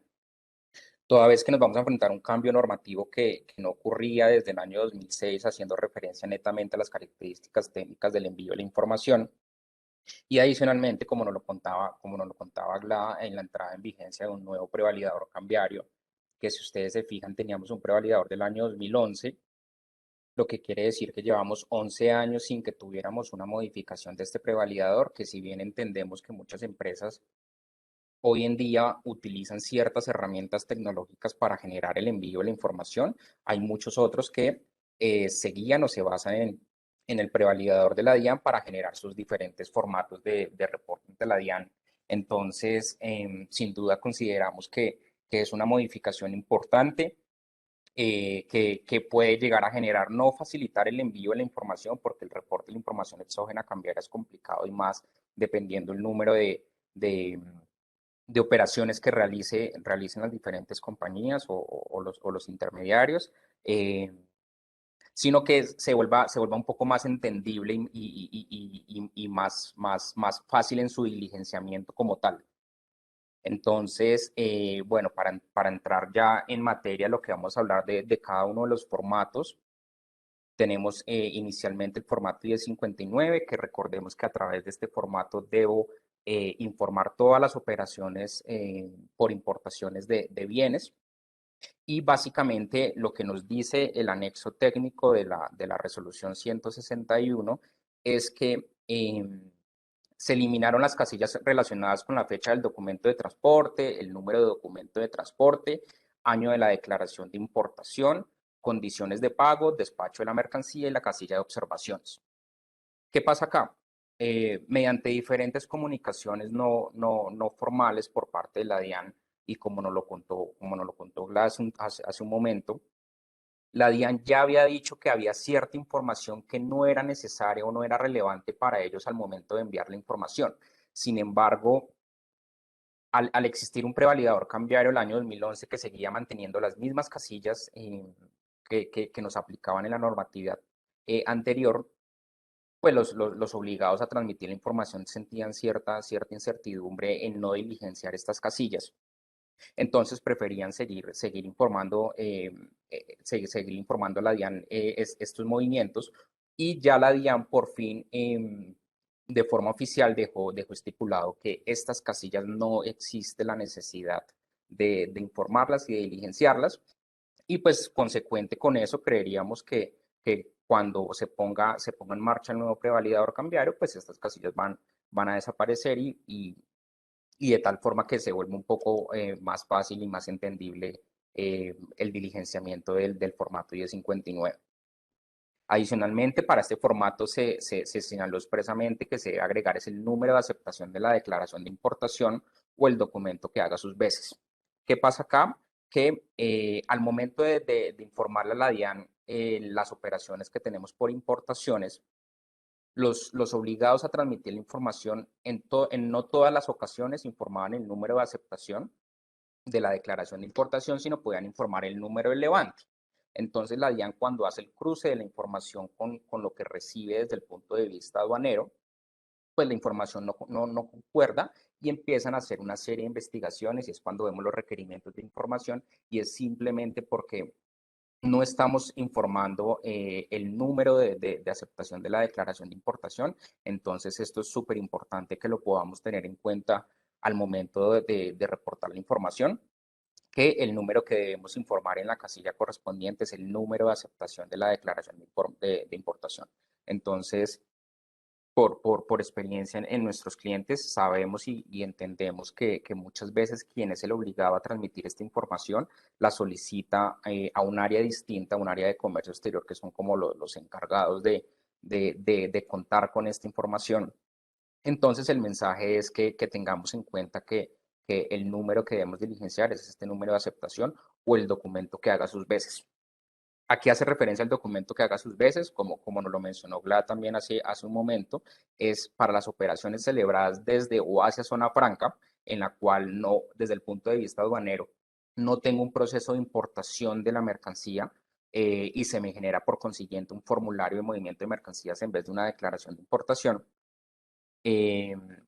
toda vez que nos vamos a enfrentar a un cambio normativo que no ocurría desde el año 2006, haciendo referencia netamente a las características técnicas del envío de la información. Y adicionalmente, como nos lo contaba Gla, en la entrada en vigencia de un nuevo prevalidador cambiario, que si ustedes se fijan, teníamos un prevalidador del año 2011, lo que quiere decir que llevamos 11 años sin que tuviéramos una modificación de este prevalidador, que si bien entendemos que muchas empresas hoy en día utilizan ciertas herramientas tecnológicas para generar el envío de la información, hay muchos otros que se guían o se basan en el prevalidador de la DIAN para generar sus diferentes formatos de reporte de la DIAN. Entonces, sin duda consideramos que es una modificación importante, que puede llegar a generar, no facilitar el envío de la información, porque el reporte de la información exógena cambiaria es complicado, y más dependiendo el número de operaciones que realicen las diferentes compañías o los intermediarios, sino que se vuelva un poco más entendible y más fácil en su diligenciamiento como tal. Entonces, bueno, para entrar ya en materia, lo que vamos a hablar de cada uno de los formatos, tenemos inicialmente el formato 1059, que recordemos que a través de este formato debo informar todas las operaciones por importaciones de bienes. Y básicamente lo que nos dice el anexo técnico de la resolución 161 es que se eliminaron las casillas relacionadas con la fecha del documento de transporte, el número de documento de transporte, año de la declaración de importación, condiciones de pago, despacho de la mercancía y la casilla de observaciones. ¿Qué pasa acá? Mediante diferentes comunicaciones no formales por parte de la DIAN, y como nos lo contó Glass hace un momento, la DIAN ya había dicho que había cierta información que no era necesaria o no era relevante para ellos al momento de enviar la información. Sin embargo, al existir un prevalidador cambiario el año 2011 que seguía manteniendo las mismas casillas que nos aplicaban en la normatividad anterior, pues los obligados a transmitir la información sentían cierta incertidumbre en no diligenciar estas casillas. Entonces preferían seguir informando, seguir informando a la DIAN estos movimientos, y ya la DIAN por fin de forma oficial dejó estipulado que estas casillas no existe la necesidad de informarlas y de diligenciarlas, y pues consecuente con eso creeríamos que cuando se ponga en marcha el nuevo prevalidador cambiario, pues estas casillas van a desaparecer, y de tal forma que se vuelve un poco más fácil y más entendible el diligenciamiento del formato 1059. Adicionalmente, para este formato se señaló expresamente que se debe agregar es el número de aceptación de la declaración de importación o el documento que haga sus veces. ¿Qué pasa acá? Que al momento de informarle a la DIAN las operaciones que tenemos por importaciones, los obligados a transmitir la información en no todas las ocasiones informaban el número de aceptación de la declaración de importación, sino podían informar el número de levante. Entonces, la DIAN, cuando hace el cruce de la información con lo que recibe desde el punto de vista aduanero, pues la información no concuerda y empiezan a hacer una serie de investigaciones, y es cuando vemos los requerimientos de información, y es simplemente porque no estamos informando el número de aceptación de la declaración de importación. Entonces, esto es súper importante que lo podamos tener en cuenta al momento de reportar la información, que el número que debemos informar en la casilla correspondiente es el número de aceptación de la declaración de importación. Entonces, por experiencia en nuestros clientes, sabemos y entendemos que muchas veces quien es el obligado a transmitir esta información la solicita a un área distinta, a un área de comercio exterior, que son como los encargados de contar con esta información. Entonces, el mensaje es que tengamos en cuenta que el número que debemos diligenciar es este número de aceptación o el documento que haga sus veces. Aquí hace referencia al documento que haga sus veces, como nos lo mencionó Glad también hace un momento, es para las operaciones celebradas desde o hacia zona franca, en la cual no, desde el punto de vista aduanero, no tengo un proceso de importación de la mercancía y se me genera por consiguiente un formulario de movimiento de mercancías en vez de una declaración de importación.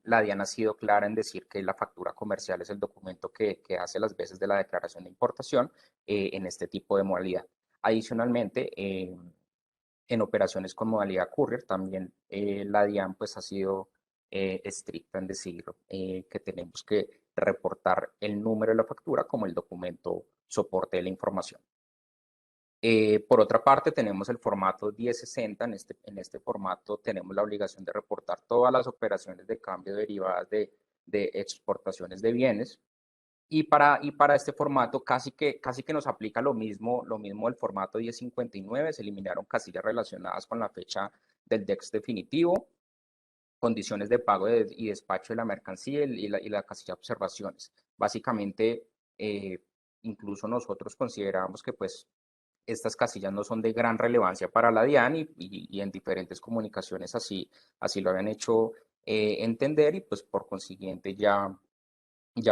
La DIAN ha sido clara en decir que la factura comercial es el documento que hace las veces de la declaración de importación en este tipo de modalidad. Adicionalmente, en operaciones con modalidad courier, también la DIAN pues, ha sido estricta en decir que tenemos que reportar el número de la factura como el documento soporte de la información. Por otra parte, tenemos el formato 1060. En este formato tenemos la obligación de reportar todas las operaciones de cambio derivadas de exportaciones de bienes. Y para este formato casi que nos aplica lo mismo el formato 1059. Se eliminaron casillas relacionadas con la fecha del DEX definitivo, condiciones de pago y despacho de la mercancía y la casilla de observaciones. Básicamente, incluso nosotros consideramos que pues estas casillas no son de gran relevancia para la DIAN y en diferentes comunicaciones así lo habían hecho entender, y pues por consiguiente ya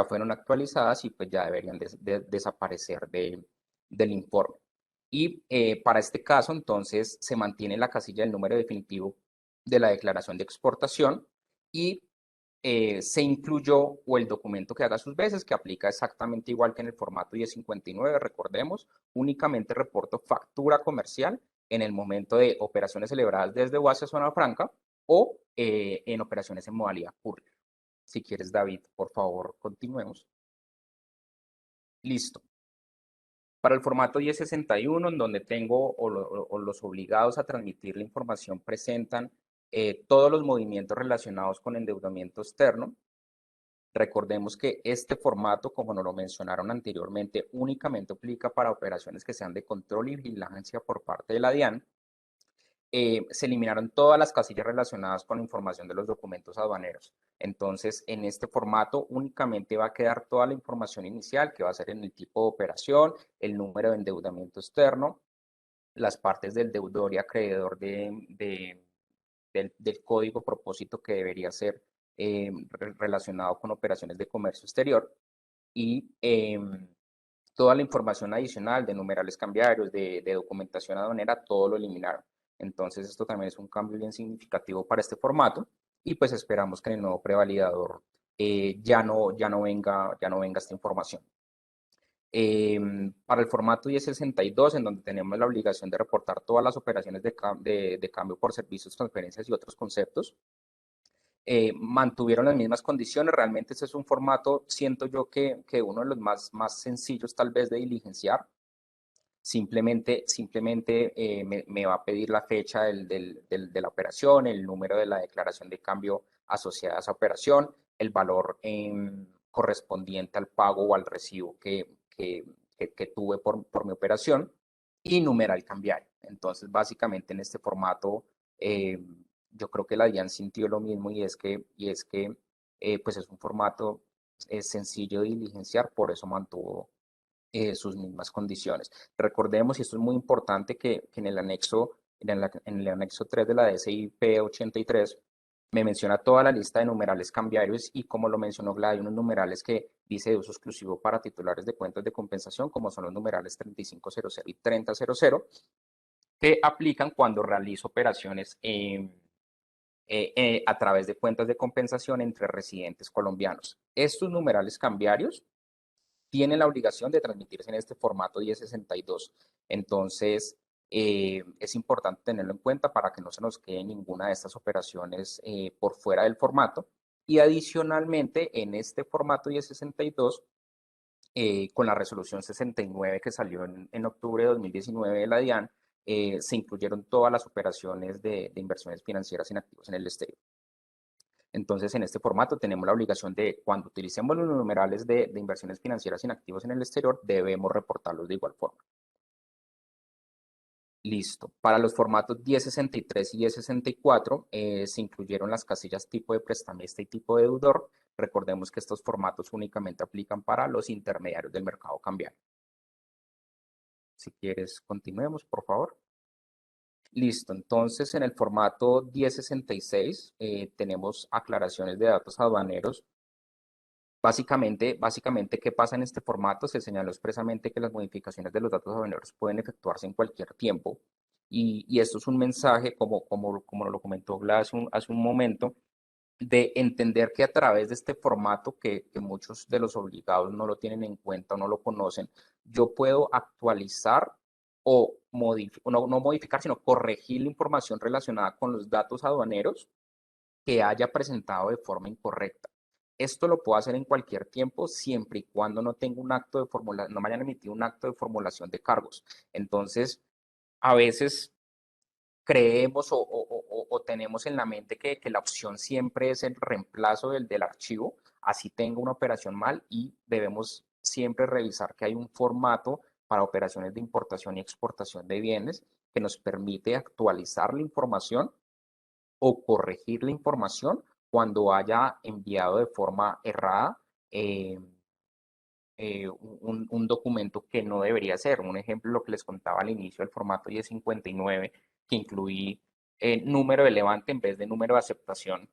fueron actualizadas y pues ya deberían desaparecer del informe. Y para este caso, entonces, se mantiene la casilla del número definitivo de la declaración de exportación y se incluyó o el documento que haga sus veces, que aplica exactamente igual que en el formato 1059, recordemos, únicamente reporto factura comercial en el momento de operaciones celebradas desde o hacia zona franca o en operaciones en modalidad courier. Si quieres, David, por favor, continuemos. Listo. Para el formato 1061, en donde tengo o los obligados a transmitir la información presentan todos los movimientos relacionados con endeudamiento externo. Recordemos que este formato, como nos lo mencionaron anteriormente, únicamente aplica para operaciones que sean de control y vigilancia por parte de la DIAN. Se eliminaron todas las casillas relacionadas con la información de los documentos aduaneros. Entonces, en este formato únicamente va a quedar toda la información inicial, que va a ser en el tipo de operación, el número de endeudamiento externo, las partes del deudor y acreedor del código propósito que debería ser relacionado con operaciones de comercio exterior, y toda la información adicional de numerales cambiarios, de documentación aduanera, todo lo eliminaron. Entonces, esto también es un cambio bien significativo para este formato, y pues esperamos que en el nuevo prevalidador ya no venga esta información. Para el formato 1062, en donde tenemos la obligación de reportar todas las operaciones de cambio por servicios, transferencias y otros conceptos, mantuvieron las mismas condiciones. Realmente este es un formato, siento yo, que uno de los más sencillos tal vez de diligenciar. Simplemente me va a pedir la fecha de la operación, el número de la declaración de cambio asociada a esa operación, el valor correspondiente al pago o al recibo que tuve por mi operación, y numeral cambiario. Entonces, básicamente en este formato, yo creo que la DIAN sintió lo mismo y es que pues es un formato sencillo de diligenciar, por eso mantuvo sus mismas condiciones. Recordemos, y esto es muy importante, que en el anexo, en el anexo 3 de la DCIP 83 me menciona toda la lista de numerales cambiarios y como lo mencionó Gladys, unos numerales que dice de uso exclusivo para titulares de cuentas de compensación, como son los numerales 3500 y 3000, que aplican cuando realizo operaciones a través de cuentas de compensación entre residentes colombianos. Estos numerales cambiarios tienen la obligación de transmitirse en este formato 1062. Entonces, es importante tenerlo en cuenta para que no se nos quede ninguna de estas operaciones por fuera del formato. Y adicionalmente, en este formato 1062, con la resolución 69 que salió en octubre de 2019 de la DIAN, se incluyeron todas las operaciones de inversiones financieras en activos en el exterior. Entonces, en este formato tenemos la obligación de, cuando utilicemos los numerales de inversiones financieras en activos en el exterior, debemos reportarlos de igual forma. Listo. Para los formatos 1063 y 1064 se incluyeron las casillas tipo de prestamista y tipo de deudor. Recordemos que estos formatos únicamente aplican para los intermediarios del mercado cambiario. Si quieres, continuemos, por favor. Listo, entonces en el formato 1066 tenemos aclaraciones de datos aduaneros. Básicamente, ¿qué pasa en este formato? Se señaló expresamente que las modificaciones de los datos aduaneros pueden efectuarse en cualquier tiempo. Y esto es un mensaje, como lo comentó Gladys hace un momento, de entender que a través de este formato, que muchos de los obligados no lo tienen en cuenta o no lo conocen, yo puedo actualizar o no modificar, sino corregir la información relacionada con los datos aduaneros que haya presentado de forma incorrecta. Esto lo puedo hacer en cualquier tiempo, siempre y cuando no tenga un acto de formulación, no me hayan emitido un acto de formulación de cargos. Entonces, a veces creemos o tenemos en la mente que la opción siempre es el reemplazo del archivo, así tengo una operación mal, y debemos siempre revisar que hay un formato para operaciones de importación y exportación de bienes que nos permite actualizar la información o corregir la información cuando haya enviado de forma errada un documento que no debería ser. Un ejemplo, lo que les contaba al inicio del formato 1059, que incluí número de levante en vez de número de aceptación.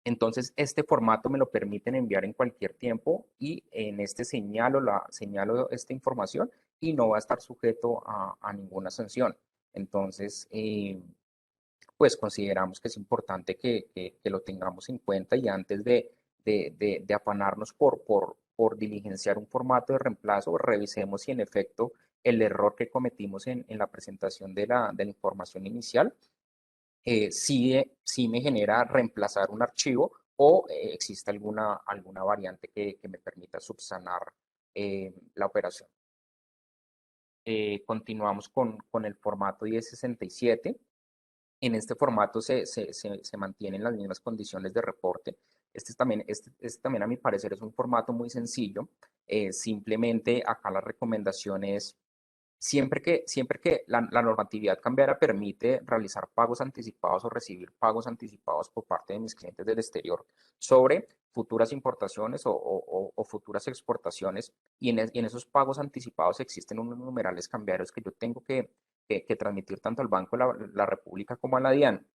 Entonces, este formato me lo permiten enviar en cualquier tiempo y en este señalo esta información y no va a estar sujeto a ninguna sanción. Entonces, pues consideramos que es importante que lo tengamos en cuenta y antes de afanarnos por diligenciar un formato de reemplazo, revisemos si en efecto el error que cometimos en la presentación de la información inicial sí me genera reemplazar un archivo o existe alguna variante que me permita subsanar la operación. Continuamos con el formato 1067. En este formato se mantienen las mismas condiciones de reporte. Este también a mi parecer es un formato muy sencillo. Simplemente acá la recomendación es, siempre que la normatividad cambiara permite realizar pagos anticipados o recibir pagos anticipados por parte de mis clientes del exterior sobre futuras importaciones o futuras exportaciones, y en esos pagos anticipados existen unos numerales cambiarios que yo tengo que transmitir tanto al Banco de la República como a la DIAN,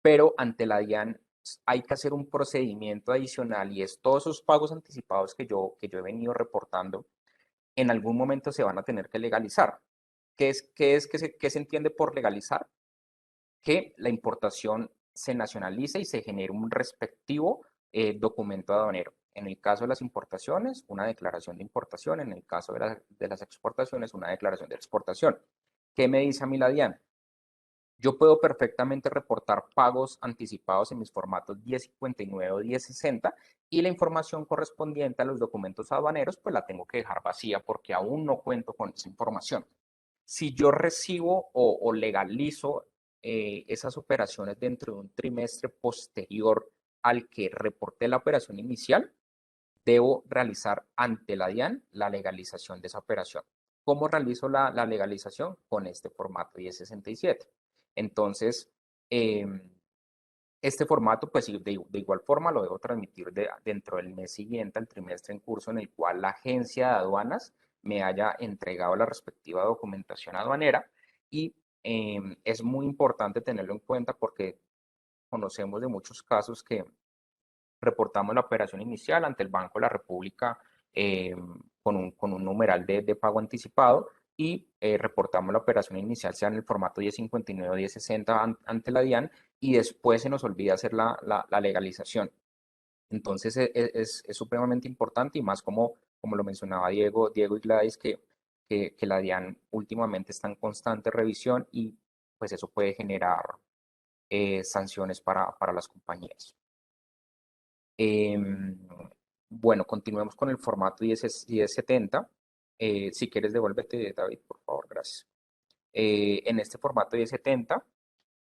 pero ante la DIAN hay que hacer un procedimiento adicional y es todos esos pagos anticipados que yo he venido reportando, en algún momento se van a tener que legalizar. ¿Qué se entiende por legalizar? Que la importación se nacionalice y se genere un respectivo documento aduanero. En el caso de las importaciones, una declaración de importación. En el caso de las exportaciones, una declaración de exportación. ¿Qué me dice a mí la DIAN? Yo puedo perfectamente reportar pagos anticipados en mis formatos 1059 o 1060 y la información correspondiente a los documentos aduaneros pues la tengo que dejar vacía porque aún no cuento con esa información. Si yo recibo o legalizo esas operaciones dentro de un trimestre posterior al que reporté la operación inicial, debo realizar ante la DIAN la legalización de esa operación. ¿Cómo realizo la legalización? Con este formato 1067. Entonces, este formato, pues de igual forma lo debo transmitir dentro del mes siguiente al trimestre en curso en el cual la agencia de aduanas me haya entregado la respectiva documentación aduanera y es muy importante tenerlo en cuenta porque conocemos de muchos casos que reportamos la operación inicial ante el Banco de la República con un numeral de pago anticipado y reportamos la operación inicial sea en el formato 1059 o 1060 ante la DIAN y después se nos olvida hacer la legalización. Entonces es supremamente importante y más como lo mencionaba Diego y Gladys, que la DIAN últimamente está en constante revisión y pues eso puede generar sanciones para las compañías. Bueno, continuemos con el formato 1070. Si quieres, devuélvete, David, por favor, gracias. En este formato 1070,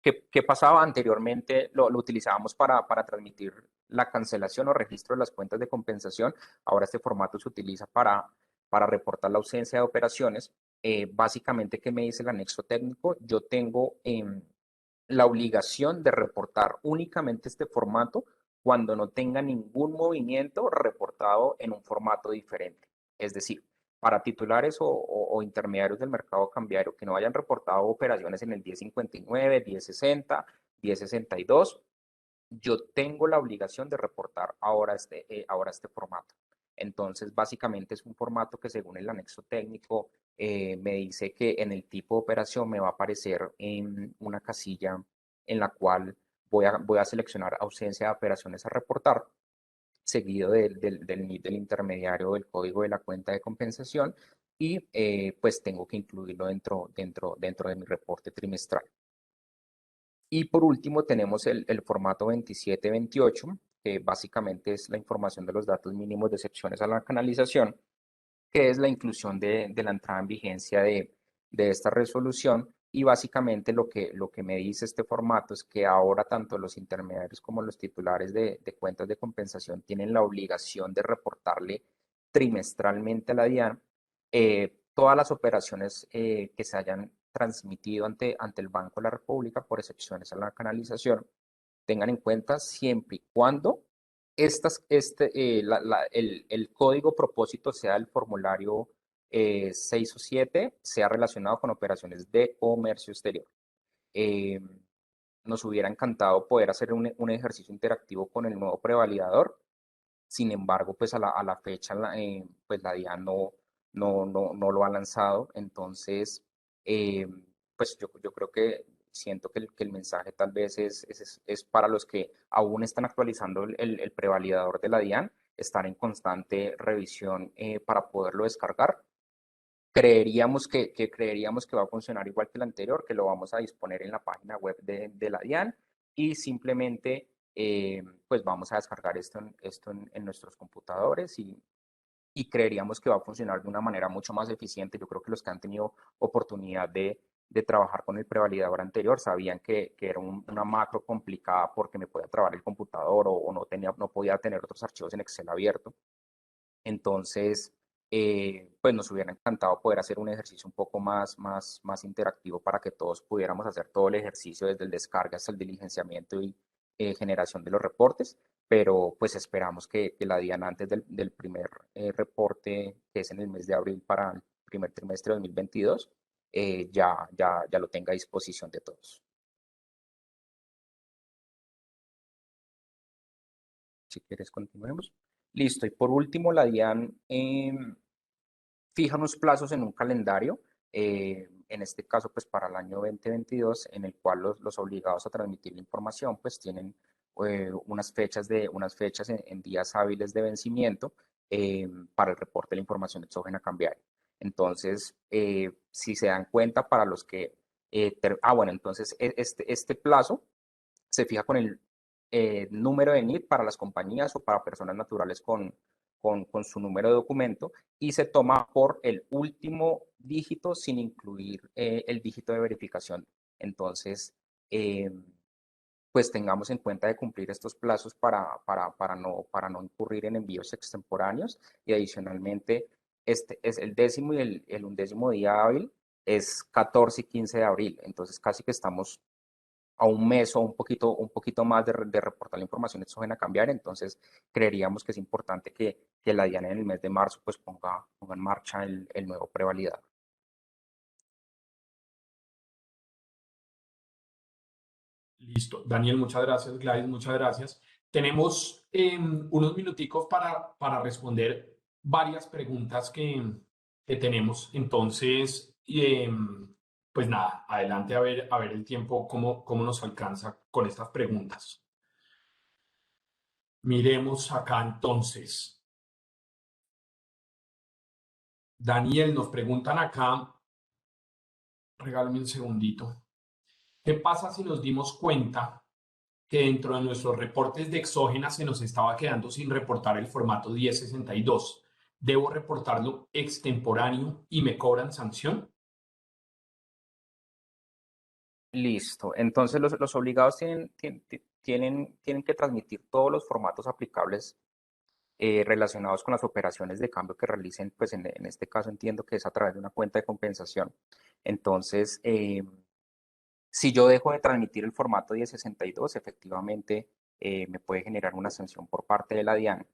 ¿qué pasaba anteriormente? Lo utilizábamos para transmitir la cancelación o registro de las cuentas de compensación. Ahora este formato se utiliza para reportar la ausencia de operaciones. Básicamente, ¿qué me dice el anexo técnico? Yo tengo la obligación de reportar únicamente este formato cuando no tenga ningún movimiento reportado en un formato diferente. Es decir, para titulares o intermediarios del mercado cambiario que no hayan reportado operaciones en el 1059, 1060, 1062, yo tengo la obligación de reportar ahora este formato. Entonces, básicamente es un formato que según el anexo técnico me dice que en el tipo de operación me va a aparecer en una casilla en la cual voy a seleccionar ausencia de operaciones a reportar, seguido del intermediario del código de la cuenta de compensación y pues tengo que incluirlo dentro de mi reporte trimestral. Y por último tenemos el formato 2728, que básicamente es la información de los datos mínimos de excepciones a la canalización, que es la inclusión de la entrada en vigencia de esta resolución. Y básicamente lo que me dice este formato es que ahora tanto los intermediarios como los titulares de cuentas de compensación tienen la obligación de reportarle trimestralmente a la DIAN todas las operaciones que se hayan transmitido ante el Banco de la República por excepciones a la canalización. Tengan en cuenta siempre y cuando el código propósito sea el formulario 6 o 7, sea relacionado con operaciones de comercio exterior. Nos hubiera encantado poder hacer un ejercicio interactivo con el nuevo prevalidador. Sin embargo, pues a la fecha, pues la DIAN no lo ha lanzado. Entonces, pues yo creo que siento que el mensaje tal vez es para los que aún están actualizando el prevalidador de la DIAN, estar en constante revisión para poderlo descargar. Creeríamos que va a funcionar igual que el anterior, que lo vamos a disponer en la página web de la DIAN y simplemente pues vamos a descargar esto en nuestros computadores y creeríamos que va a funcionar de una manera mucho más eficiente. Yo creo que los que han tenido oportunidad de trabajar con el prevalidador anterior sabían que era una macro complicada porque me podía trabar el computador o no podía tener otros archivos en Excel abierto. Entonces, pues nos hubiera encantado poder hacer un ejercicio un poco más interactivo para que todos pudiéramos hacer todo el ejercicio desde el descarga hasta el diligenciamiento y generación de los reportes, pero pues esperamos que la DIAN antes del primer reporte, que es en el mes de abril para el primer trimestre de 2022, ya lo tenga a disposición de todos. Si quieres, continuemos. Listo. Y por último, la DIAN fija unos plazos en un calendario, en este caso, pues para el año 2022, en el cual los obligados a transmitir la información, pues tienen unas fechas en días hábiles de vencimiento para el reporte de la información exógena cambiaria. Entonces, si se dan cuenta, para los que... bueno, entonces este plazo se fija con el número de NID para las compañías o para personas naturales con su número de documento y se toma por el último dígito sin incluir el dígito de verificación. Entonces, pues tengamos en cuenta de cumplir estos plazos para no incurrir en envíos extemporáneos y adicionalmente este es el 10º y el 11º día hábil es 14 y 15 de abril. Entonces casi que estamos a un mes o un poquito más de reportar la información exógena cambiaria. Entonces creeríamos que es importante que la DIAN en el mes de marzo pues ponga en marcha el nuevo prevalidador. Listo. Daniel, muchas gracias. Gladys, muchas gracias. Tenemos unos minuticos para responder varias preguntas que tenemos. Entonces, pues nada, adelante a ver el tiempo, cómo nos alcanza con estas preguntas. Miremos acá entonces. Daniel, nos preguntan acá, regálame un segundito. ¿Qué pasa si nos dimos cuenta que dentro de nuestros reportes de exógena se nos estaba quedando sin reportar el formato 1062? ¿Debo reportarlo extemporáneo y me cobran sanción? Listo. Entonces los obligados tienen que transmitir todos los formatos aplicables relacionados con las operaciones de cambio que realicen, pues en este caso entiendo que es a través de una cuenta de compensación. Entonces, si yo dejo de transmitir el formato 1062, efectivamente me puede generar una sanción por parte de la DIAN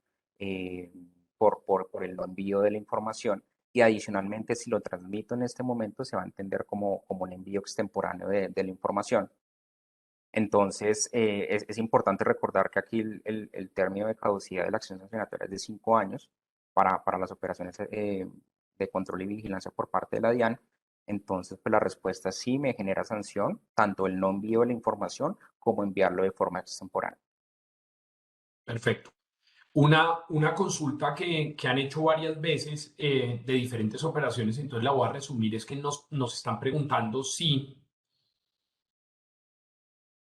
por el no envío de la información. Y adicionalmente, si lo transmito en este momento, se va a entender como un envío extemporáneo de la información. Entonces, es importante recordar que aquí el término de caducidad de la acción sancionatoria es de 5 años para las operaciones de control y vigilancia por parte de la DIAN. Entonces, pues la respuesta es sí me genera sanción, tanto el no envío de la información como enviarlo de forma extemporánea. Perfecto. Una consulta que han hecho varias veces de diferentes operaciones, entonces la voy a resumir, es que nos están preguntando si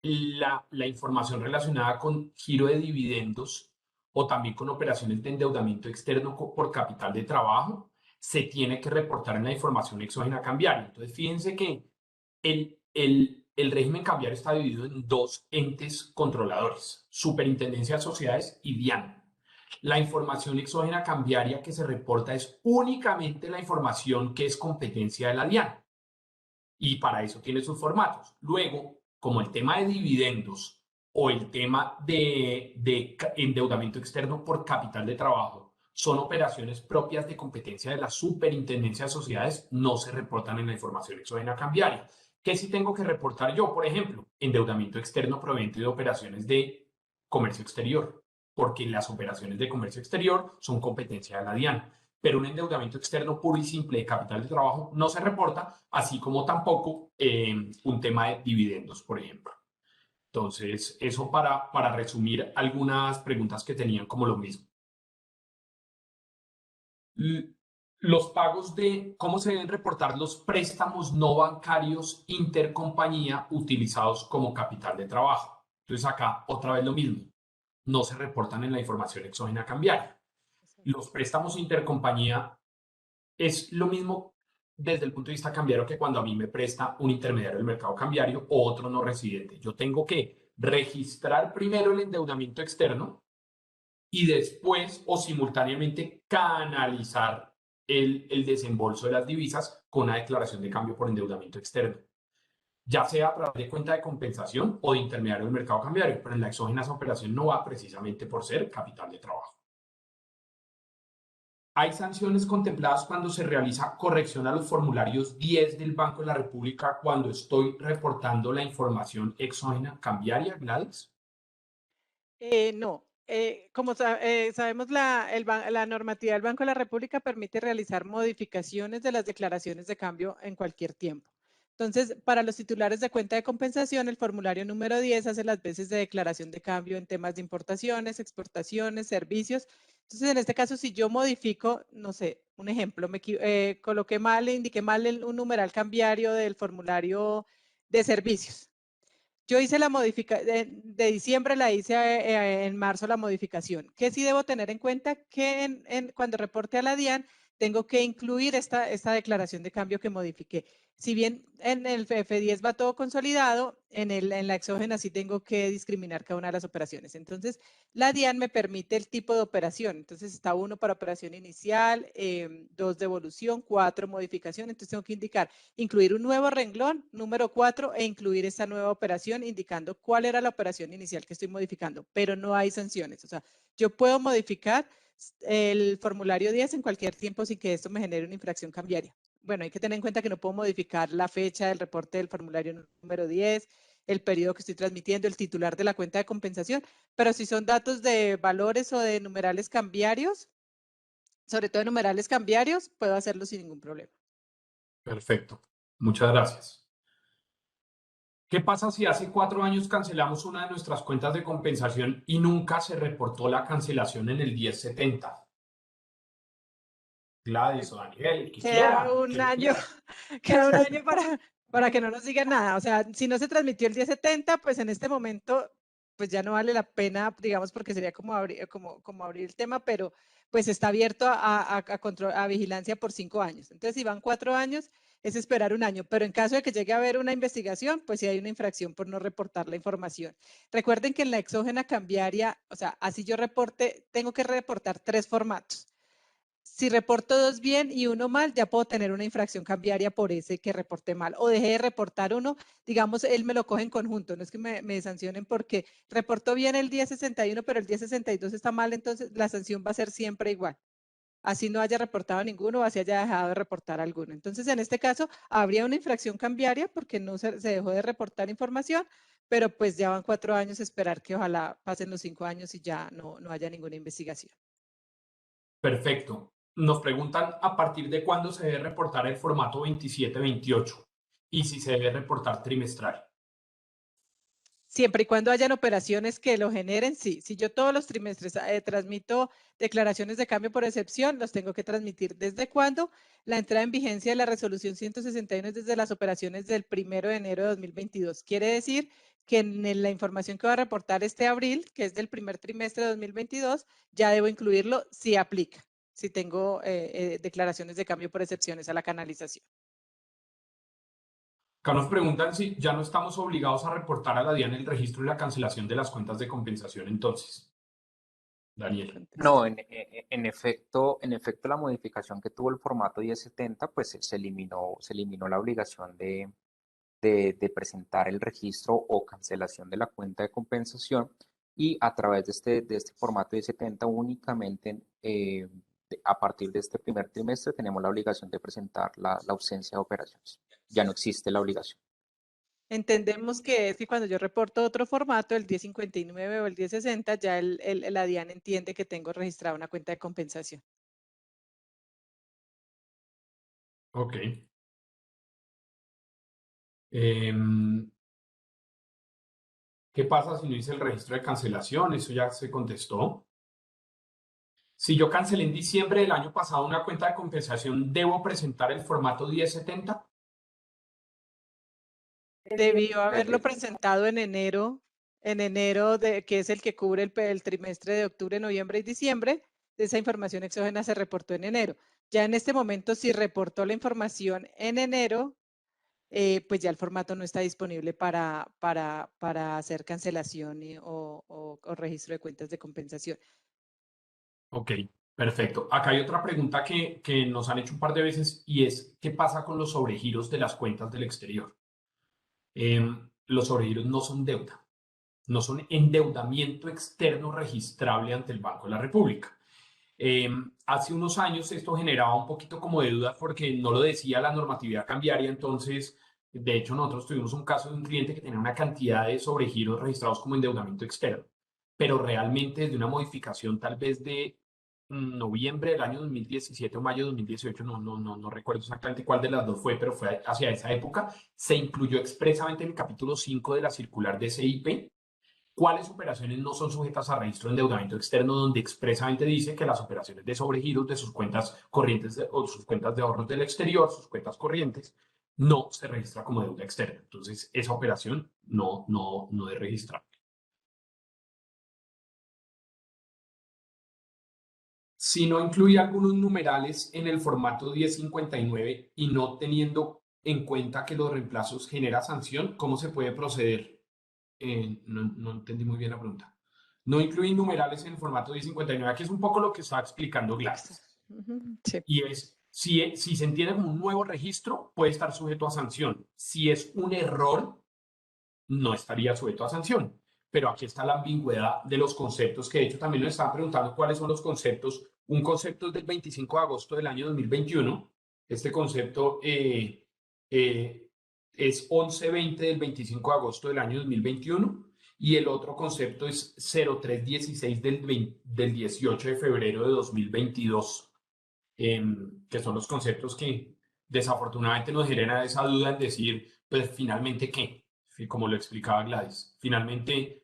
la información relacionada con giro de dividendos o también con operaciones de endeudamiento externo por capital de trabajo se tiene que reportar en la información exógena cambiaria. Entonces, fíjense que el régimen cambiario está dividido en dos entes controladores: Superintendencia de Sociedades y DIAN. La información exógena cambiaria que se reporta es únicamente la información que es competencia de la DIAN, y para eso tiene sus formatos. Luego, como el tema de dividendos o el tema de endeudamiento externo por capital de trabajo son operaciones propias de competencia de la Superintendencia de Sociedades, no se reportan en la información exógena cambiaria. ¿Qué sí tengo que reportar yo? Por ejemplo, endeudamiento externo proveniente de operaciones de comercio exterior, porque las operaciones de comercio exterior son competencia de la DIAN, pero un endeudamiento externo puro y simple de capital de trabajo no se reporta, así como tampoco un tema de dividendos, por ejemplo. Entonces, eso para resumir algunas preguntas que tenían como lo mismo. Los pagos de cómo se deben reportar los préstamos no bancarios intercompañía utilizados como capital de trabajo. Entonces, acá otra vez lo mismo, no se reportan en la información exógena cambiaria. Los préstamos intercompañía es lo mismo desde el punto de vista cambiario que cuando a mí me presta un intermediario del mercado cambiario o otro no residente. Yo tengo que registrar primero el endeudamiento externo y después o simultáneamente canalizar el desembolso de las divisas con una declaración de cambio por endeudamiento externo, ya sea a través de cuenta de compensación o de intermediario del mercado cambiario, pero en la exógena esa operación no va precisamente por ser capital de trabajo. Hay sanciones contempladas cuando se realiza corrección a los formularios 10 del Banco de la República cuando estoy reportando la información exógena cambiaria, Gladys. No. Como sabemos, la normativa del Banco de la República permite realizar modificaciones de las declaraciones de cambio en cualquier tiempo. Entonces, para los titulares de cuenta de compensación, el formulario número 10 hace las veces de declaración de cambio en temas de importaciones, exportaciones, servicios. Entonces, en este caso, si yo modifico, no sé, un ejemplo, coloqué mal, indiqué mal un numeral cambiario del formulario de servicios. Yo hice la modificación, de diciembre la hice en marzo la modificación. ¿Qué sí debo tener en cuenta? Que cuando reporte a la DIAN, tengo que incluir esta declaración de cambio que modifiqué. Si bien en el F10 va todo consolidado, en la exógena sí tengo que discriminar cada una de las operaciones. Entonces, la DIAN me permite el tipo de operación. Entonces, está 1 para operación inicial, 2 devolución, 4 modificación. Entonces, tengo que incluir un nuevo renglón, número 4, e incluir esta nueva operación indicando cuál era la operación inicial que estoy modificando, pero no hay sanciones. O sea, yo puedo modificar el formulario 10 en cualquier tiempo sin que esto me genere una infracción cambiaria. Bueno, hay que tener en cuenta que no puedo modificar la fecha del reporte del formulario número 10, el periodo que estoy transmitiendo, el titular de la cuenta de compensación, pero si son datos de valores o de numerales cambiarios, sobre todo de numerales cambiarios, puedo hacerlo sin ningún problema. Perfecto. Muchas gracias. ¿Qué pasa si hace 4 años cancelamos una de nuestras cuentas de compensación y nunca se reportó la cancelación en el 1070? Gladys o Daniel, Queda un que año, queda un año para que no nos digan nada. O sea, si no se transmitió el 1070, pues en este momento, pues ya no vale la pena, digamos, porque sería como abrir el tema, pero pues está abierto a vigilancia por 5 años. Entonces, si van 4 años, es esperar un año. Pero en caso de que llegue a haber una investigación, pues sí hay una infracción por no reportar la información. Recuerden que en la exógena cambiaria, o sea, así yo reporte, tengo que reportar 3 formatos. Si reporto 2 bien y 1 mal, ya puedo tener una infracción cambiaria por ese que reporté mal. O dejé de reportar 1, digamos, él me lo coge en conjunto. No es que me sancionen porque reportó bien el 1061, pero el 1062 está mal, entonces la sanción va a ser siempre igual. Así no haya reportado ninguno o así haya dejado de reportar alguno. Entonces, en este caso, habría una infracción cambiaria porque no se dejó de reportar información, pero pues ya van 4 años, esperar que ojalá pasen los 5 años y ya no haya ninguna investigación. Perfecto. Nos preguntan a partir de cuándo se debe reportar el formato 27-28 y si se debe reportar trimestral. Siempre y cuando hayan operaciones que lo generen, sí. Si yo todos los trimestres transmito declaraciones de cambio por excepción, los tengo que transmitir. ¿Desde cuándo? La entrada en vigencia de la resolución 161 es desde las operaciones del 1 de enero de 2022. Quiere decir que en la información que va a reportar este abril, que es del primer trimestre de 2022, ya debo incluirlo si aplica, si tengo declaraciones de cambio por excepciones a la canalización. Acá nos preguntan si ya no estamos obligados a reportar a la DIAN el registro y la cancelación de las cuentas de compensación entonces. Daniel. No, en efecto, la modificación que tuvo el formato 1070, pues se eliminó la obligación de presentar el registro o cancelación de la cuenta de compensación, y a través de este formato 1070 únicamente a partir de este primer trimestre tenemos la obligación de presentar la ausencia de operaciones. Ya no existe la obligación. Entendemos que es que cuando yo reporto otro formato, el 1059 o el 1060, ya la DIAN entiende que tengo registrada una cuenta de compensación. Ok. ¿Qué pasa si no hice el registro de cancelación? Eso ya se contestó. Si yo cancelé en diciembre del año pasado una cuenta de compensación, ¿debo presentar el formato 1070? Debió haberlo presentado en enero, que es el que cubre el trimestre de octubre, noviembre y diciembre. Esa información exógena se reportó en enero. Ya en este momento, si reportó la información en enero, pues ya el formato no está disponible para hacer cancelación o registro de cuentas de compensación. Ok, perfecto. Acá hay otra pregunta que nos han hecho un par de veces y es, ¿qué pasa con los sobregiros de las cuentas del exterior? Los sobregiros no son deuda, no son endeudamiento externo registrable ante el Banco de la República. Hace unos años esto generaba un poquito como de duda porque no lo decía la normatividad cambiaria, entonces, de hecho, nosotros tuvimos un caso de un cliente que tenía una cantidad de sobregiros registrados como endeudamiento externo, pero realmente desde una modificación tal vez de noviembre del año 2017 o mayo de 2018, no recuerdo exactamente cuál de las dos fue, pero fue hacia esa época, se incluyó expresamente en el capítulo 5 de la circular de CIP cuáles operaciones no son sujetas a registro de endeudamiento externo, donde expresamente dice que las operaciones de sobregiros de sus cuentas corrientes o sus cuentas de ahorros del exterior, sus cuentas corrientes, no se registra como deuda externa. Entonces, esa operación no es registrable. Si no incluye algunos numerales en el formato 1059 y no teniendo en cuenta que los reemplazos genera sanción, ¿cómo se puede proceder? No entendí muy bien la pregunta. No incluye numerales en el formato 1059, aquí es un poco lo que estaba explicando Gladys. Sí. Y es, si se entiende como un nuevo registro, puede estar sujeto a sanción. Si es un error, no estaría sujeto a sanción. Pero aquí está la ambigüedad de los conceptos, que de hecho también nos estaban preguntando cuáles son los conceptos. Un concepto es del 25 de agosto del año 2021. Este concepto es 1120 del 25 de agosto del año 2021. Y el otro concepto es 0316 del 18 de febrero de 2022, que son los conceptos que desafortunadamente nos generan esa duda en decir, pues finalmente, ¿qué? Como lo explicaba Gladys, finalmente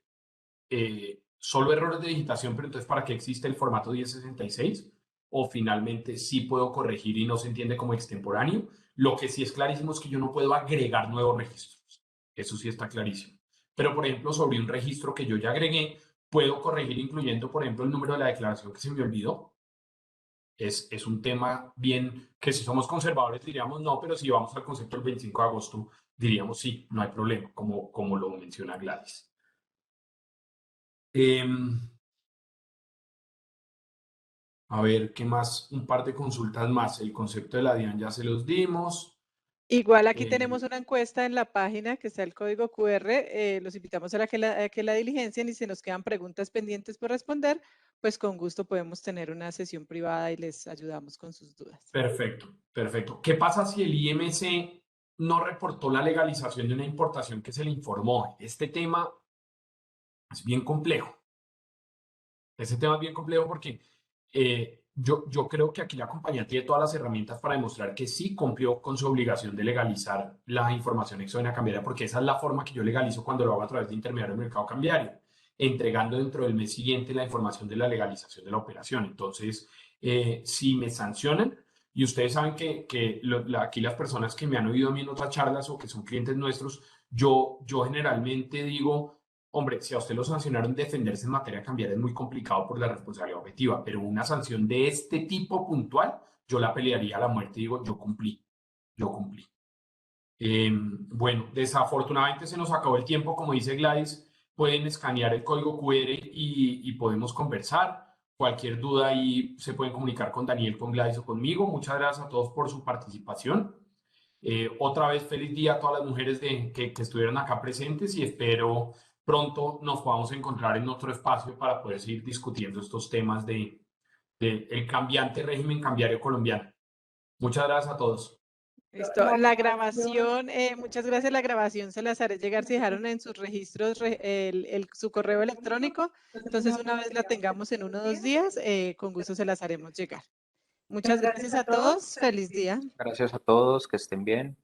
solo errores de digitación, pero entonces ¿para qué existe el formato 1066? O finalmente sí puedo corregir y no se entiende como extemporáneo. Lo que sí es clarísimo es que yo no puedo agregar nuevos registros. Eso sí está clarísimo. Pero, por ejemplo, sobre un registro que yo ya agregué, puedo corregir incluyendo, por ejemplo, el número de la declaración que se me olvidó. Es un tema bien que si somos conservadores diríamos no, pero si vamos al concepto del 25 de agosto diríamos sí, no hay problema, como lo menciona Gladys. A ver, ¿qué más? Un par de consultas más. El concepto de la DIAN ya se los dimos. Igual aquí tenemos una encuesta en la página que está el código QR. Los invitamos a que la diligencien y si nos quedan preguntas pendientes por responder, pues con gusto podemos tener una sesión privada y les ayudamos con sus dudas. Perfecto, perfecto. ¿Qué pasa si el IMC no reportó la legalización de una importación que se le informó? Este tema es bien complejo. Este tema es bien complejo porque yo creo que aquí la compañía tiene todas las herramientas para demostrar que sí cumplió con su obligación de legalizar la información exógena cambiaria, porque esa es la forma que yo legalizo cuando lo hago a través de intermediario del mercado cambiario, entregando dentro del mes siguiente la información de la legalización de la operación. Entonces, si me sancionan, y ustedes saben que aquí las personas que me han oído a mí en otras charlas o que son clientes nuestros, yo generalmente digo, hombre, si a usted lo sancionaron, defenderse en materia cambiaria es muy complicado por la responsabilidad objetiva, pero una sanción de este tipo puntual, yo la pelearía a la muerte y digo, yo cumplí, yo cumplí. Bueno, desafortunadamente se nos acabó el tiempo, como dice Gladys, pueden escanear el código QR y podemos conversar. Cualquier duda ahí se pueden comunicar con Daniel, con Gladys o conmigo. Muchas gracias a todos por su participación. Otra vez, feliz día a todas las mujeres que estuvieron acá presentes y espero pronto nos podamos encontrar en otro espacio para poder seguir discutiendo estos temas del cambiante régimen cambiario colombiano. Muchas gracias a todos. Listo. La grabación, muchas gracias. La grabación se las haré llegar si dejaron en sus registros su correo electrónico. Entonces, una vez la tengamos en 1 o 2 días, con gusto se las haremos llegar. Muchas gracias a todos. Feliz día. Gracias a todos, que estén bien.